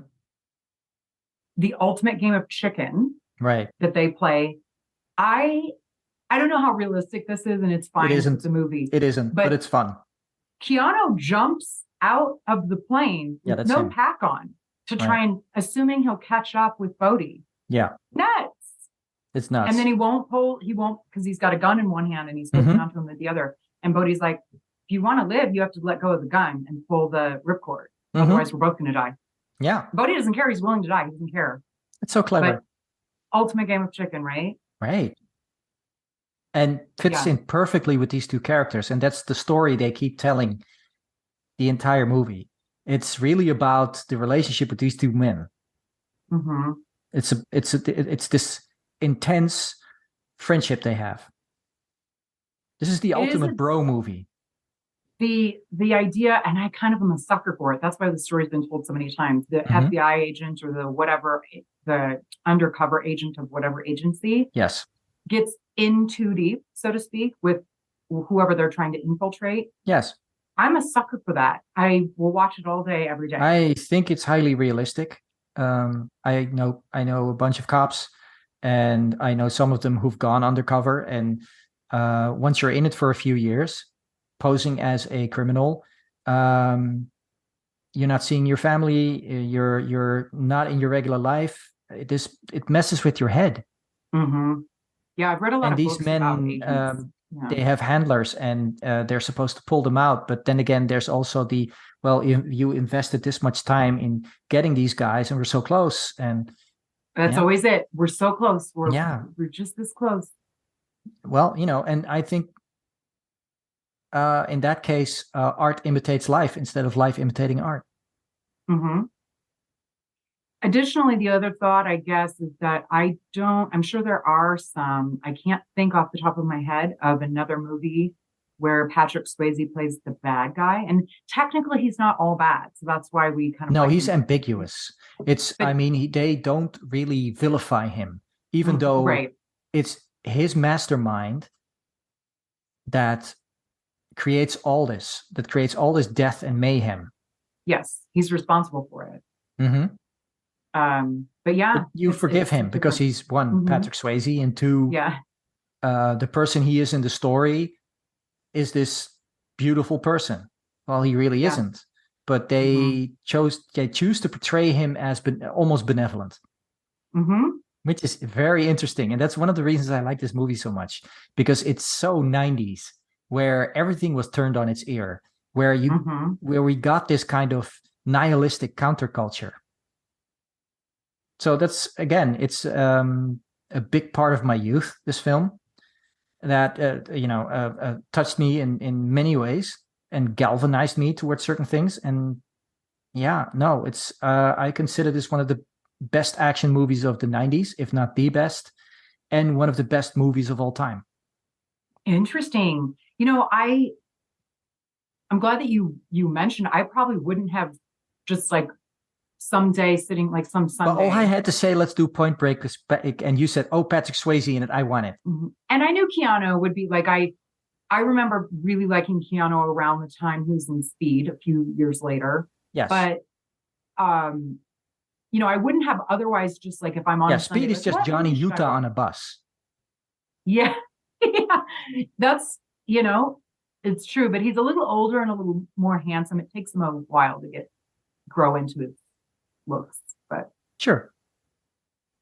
The ultimate game of chicken Right. that they play. I I don't know how realistic this is, and it's It fine because it's isn't. a movie. It isn't, but But it's fun. Keanu jumps out of the plane Yeah, with that's no him. pack on to Right. try and assuming he'll catch up with Bodhi. Yeah, Nuts. it's And then nuts. he won't, because he's got a gun in one hand and he's holding Hmm. onto him with the other. And Bodhi's like, if you want to live, you have to let go of the gun and pull the ripcord. Hmm. Otherwise, we're both going to die. Yeah, Bodhi doesn't care. He's willing to die. He doesn't care. it's so But clever. ultimate game of chicken, right? Right. And fits Yeah. in perfectly with these two characters. And that's the story they keep telling the entire movie. It's really about the relationship with these two men. Hmm. It's this intense friendship they have. This is the It is ultimate bro movie. the idea, and I kind of am a sucker for it. That's why the story's been told so many times. The Hmm. FBI agent or the whatever, the undercover agent of whatever agency Yes. gets in too deep, so to speak, with whoever they're trying to infiltrate. Yes. I'm a sucker for that. I will watch it all day, every day. I think it's highly realistic. I know a bunch of cops, and I know some of them who've gone undercover. And once you're in it for a few years, posing as a criminal, um, you're not seeing your family. You're not in your regular life. It messes with your head. Hmm. Yeah, I've read a lot And of these books about men, agents. Yeah. they have handlers, and they're supposed to pull them out. But then again, there's also the, well, you invested this much time in getting these guys, and we're so close. And That's yeah, always it. We're so close. yeah. We're just this close. Well, and I think in that case, art imitates life instead of life imitating art. Hmm. Additionally, the other thought, I guess, is that I'm sure there are some, I can't think off the top of my head of another movie where Patrick Swayze plays the bad guy. And technically, he's not all bad. So that's why we kind of No, like he's him. ambiguous. I But mean, they don't really vilify him, even though right. it's his mastermind that creates all this, death and mayhem. Yes, he's responsible for it. Mm-hmm. But yeah, But you forgive him because he's one, Mhm. Patrick Swayze, and two, Yeah. the person he is in the story is this beautiful person. Well, he really Yeah. isn't. But Hmm. they choose to portray him as almost benevolent, Hmm. which is very interesting. And that's one of the reasons I like this movie so much, because it's so 90s, where everything was turned on its ear, where Hmm. we got this kind of nihilistic counterculture. So that's, again, it's a big part of my youth, this film, that touched me in many ways and galvanized me towards certain things. And yeah, no, it's I consider this one of the best action movies of the 90s, if not the best, and one of the best movies of all time. Interesting. I'm glad that you mentioned. I probably wouldn't have just like someday sitting like some But all I Sunday. had to say, let's do Point Break, and you said, oh, Patrick Swayze in it, I want it. Mhm. And I knew Keanu would be like I remember really liking Keanu around the time he was in Speed a few years later. Yes. But I wouldn't have otherwise, just like if I'm on Yeah, a Sunday, Speed is like, just what Johnny movie should I Utah watch? on a bus. Yeah. Yeah. That's, it's true, but he's a little older and a little more handsome. It takes him a while to grow into his looks, but Sure.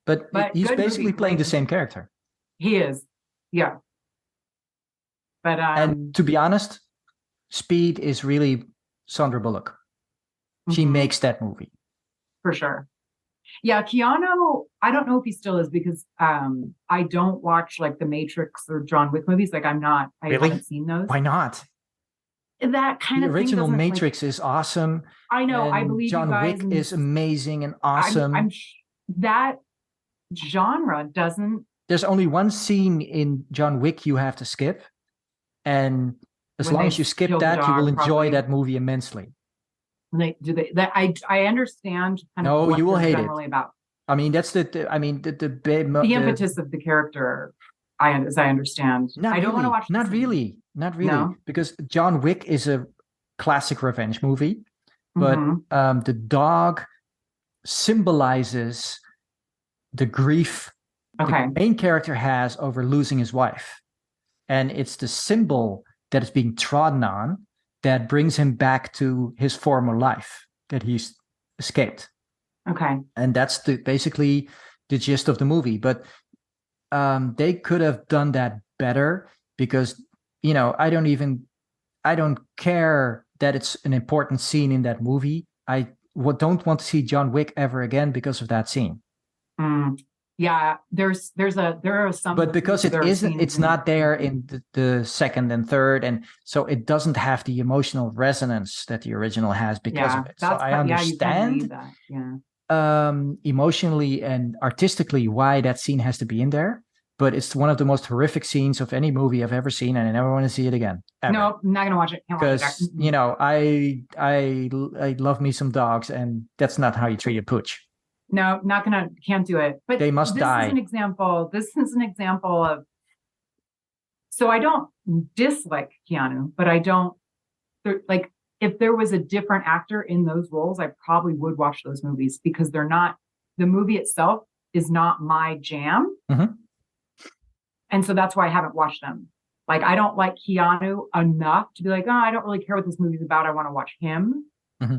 But he's good basically movie, playing the great same character. He is. Yeah. But And to be honest, Speed is really Sandra Bullock. She mhm, makes that movie. for sure. Yeah, Keanu, I don't know if he still is because I don't watch like The Matrix or John Wick movies. Like I Really? haven't seen those. Why not? That kind The of thing original doesn't like Matrix is awesome. I know, I And believe you John guys, Wick and is amazing and awesome. that genre doesn't There's only one scene in John Wick you have to skip. And as when long they as you skip kill the that, you will dog enjoy properly. that movie immensely. I understand kind of No, what you will they're hate it. generally about. I mean, that's the The impetus of the character, as I understand. I don't want to watch Not really. No? Because John Wick is a classic revenge movie, but Mhm. the dog symbolizes the grief Okay. the main character has over losing his wife. And it's the symbol that is being trodden on that brings him back to his former life that he's escaped. Okay. And that's basically the gist of the movie. But they could have done that better because, I don't care that it's an important scene in that movie. I don't want to see John Wick ever again because of that scene. Yeah, there are some, but because it's not there in the second and third, and so it doesn't have the emotional resonance that the original has because of it. So I understand emotionally and artistically why that scene has to be in there, but it's one of the most horrific scenes of any movie I've ever seen, and I never want to see it again. Ever. No, I'm not gonna watch it. Because I love me some dogs, and that's not how you treat a pooch. No, can't do it. But they must die. This is an example of, so I don't dislike Keanu, but I don't, like, if there was a different actor in those roles, I probably would watch those movies because the movie itself is not my jam. Mm-hmm. And so that's why I haven't watched them. Like, I don't like Keanu enough to be like, oh, I don't really care what this movie's about. I want to watch him. Mm-hmm.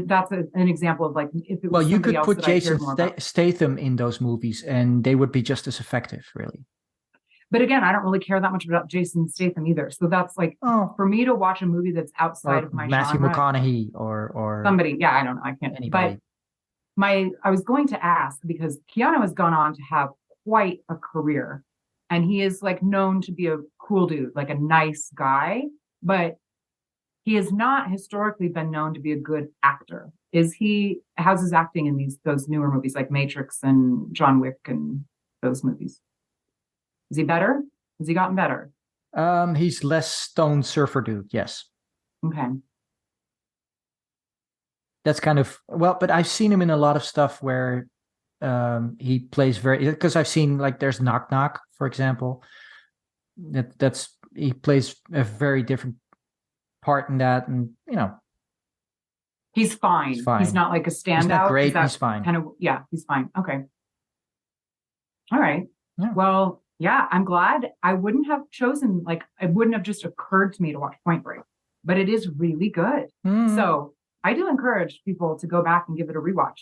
That's an example of like, if it was you could put Jason Statham in those movies and they would be just as effective, really. But again, I don't really care that much about Jason Statham either. So that's like, for me to watch a movie that's outside of my Matthew genre, McConaughey or somebody. Yeah, I don't know. I can't. Anybody. But I was going to ask because Keanu has gone on to have quite a career, and he is like known to be a cool dude, like a nice guy, but he has not historically been known to be a good actor. How's his acting in those newer movies like Matrix and John Wick and those movies? Is he better? Has he gotten better? He's less stone surfer dude, yes. Okay. That's kind of, but I've seen him in a lot of stuff where he plays because I've seen, like, there's Knock Knock, for example. He plays a very different part in that, and he's fine. He's not like a standout. He's not great. He's fine. He's fine. Okay. All right. Yeah. Well, yeah, I'm glad. I wouldn't have chosen, like, it wouldn't have just occurred to me to watch Point Break, but it is really good. So I do encourage people to go back and give it a rewatch.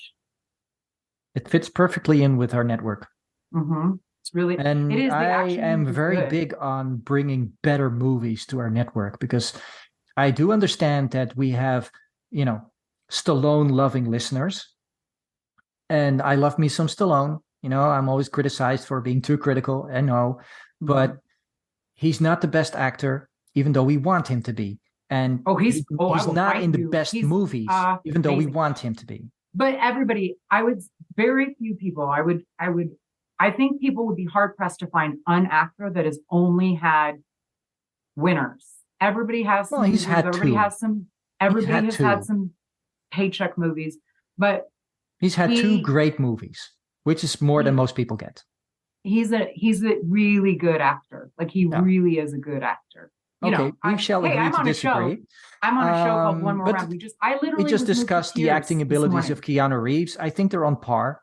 It fits perfectly in with our network. Mm-hmm. It's really, and I am very big on bringing better movies to our network because I do understand that we have, Stallone loving listeners, and I love me some Stallone. I'm always criticized for being too critical. I know, but he's not the best actor, even though we want him to be. And he's not in the best movies, even though we want him to be. But very few people, I think people would be hard pressed to find an actor that has only had winners. Everybody has some. He's had everybody two. Has some. Everybody has had some paycheck movies, but he's had two great movies, which is more than most people get. He's a really good actor. Like, he really is a good actor. We shall agree to disagree. I'm on a show called One More Round. We just discussed the acting abilities of Keanu Reeves. I think they're on par,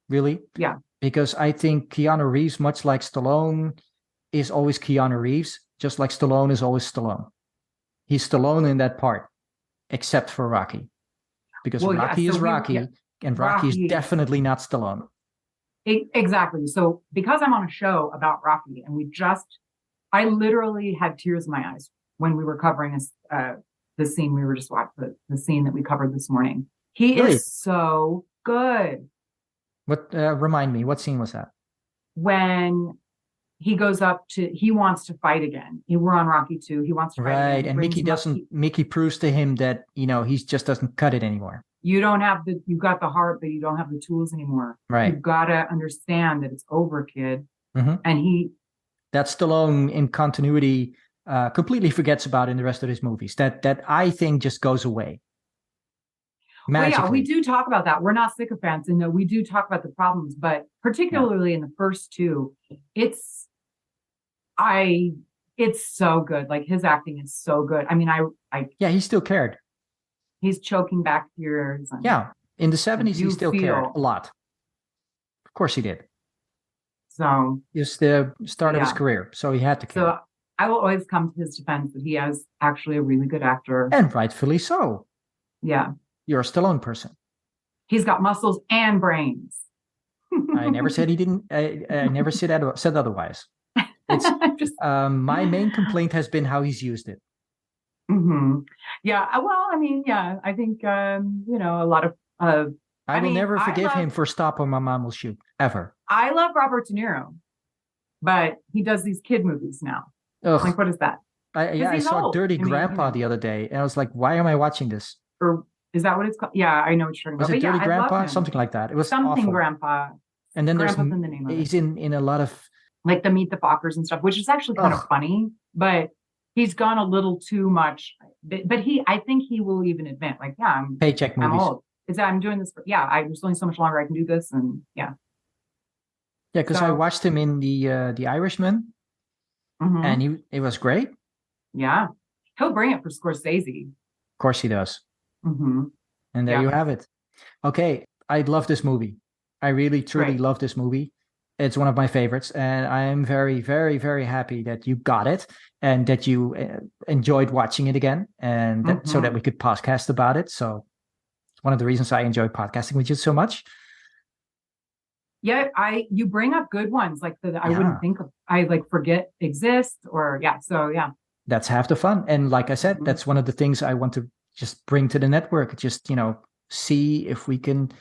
really. Yeah. Because I think Keanu Reeves, much like Stallone, is always Keanu Reeves, just like Stallone is always Stallone. He's Stallone in that part, except for Rocky. Because Rocky is Rocky, and Rocky is definitely not Stallone. Exactly. So because I'm on a show about Rocky, and I literally had tears in my eyes when we were covering the scene we were just watching, the scene that we covered this morning. He Really? is so good. What remind me, what scene was that? When he wants to fight again. We're on Rocky 2. He wants to fight Right. again. And Mickey proves to him that, he just doesn't cut it anymore. You got the heart, but you don't have the tools anymore. Right. You've got to understand that it's over, kid. Mm-hmm. And that Stallone in continuity completely forgets about in the rest of his movies. That I think just goes away. Magically. Well, yeah, we do talk about that. We're not sycophants in that we do talk about the problems, but particularly in the first two, it's so good. Like his acting is so good. I mean, yeah, he still cared. He's choking back tears. Yeah, in the 70s, he still cared a lot. Of course, he did. So it's the start of his career, so he had to care. So I will always come to his defense that he is actually a really good actor, and rightfully so. Yeah, you're a Stallone person. He's got muscles and brains. I never said he didn't. I never said otherwise. It's my main complaint has been how he's used it. Mm-hmm. Yeah. Well, I mean, yeah. I think a lot of. I will never forgive him for Stop or My Mom Will Shoot ever. I love Robert De Niro, but he does these kid movies now. Ugh. Like, what is that? I saw old. Dirty Grandpa the other day, and I was like, "Why am I watching this?" Or is that what it's called? Yeah, I know what you're talking about. Was it Dirty Grandpa? Something like that. It was something awful. Grandpa. And then Grandpa's in the name of he's in a lot of like the Meet the Fockers and stuff, which is actually kind of funny, but he's gone a little too much. But I think he will even admit, like, yeah, I'm paycheck movies. I'm old. I'm doing this for there's only so much longer I can do this, and yeah. Yeah, because I watched him in the Irishman, and it was great. Yeah, he'll bring it for Scorsese. Of course he does. Mm-hmm. And there you have it. Okay, I love this movie. I really, truly love this movie. It's one of my favorites, and I am very, very, very happy that you got it and that you enjoyed watching it again, and so that we could podcast about it. So it's one of the reasons I enjoy podcasting with you so much. Yeah, you bring up good ones like I wouldn't think of. I like forget exist or So yeah, that's half the fun. And like I said, that's one of the things I want to just bring to the network. Just see if we can,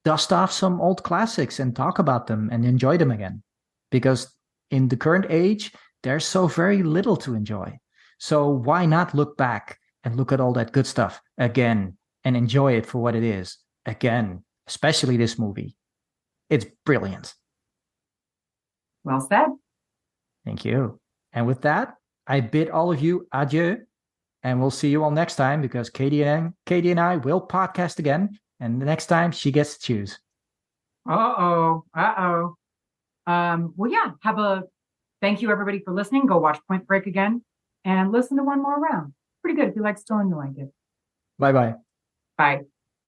dust off some old classics and talk about them and enjoy them again. Because in the current age, there's so very little to enjoy. So why not look back and look at all that good stuff again and enjoy it for what it is again, especially this movie. It's brilliant. Well said. Thank you. And with that, I bid all of you adieu, and we'll see you all next time because Katie and I will podcast again. And the next time she gets to choose. Well, yeah, thank you everybody for listening. Go watch Point Break again and listen to one more round. Pretty good. If you like Stallone, you like it. Bye-bye. Bye.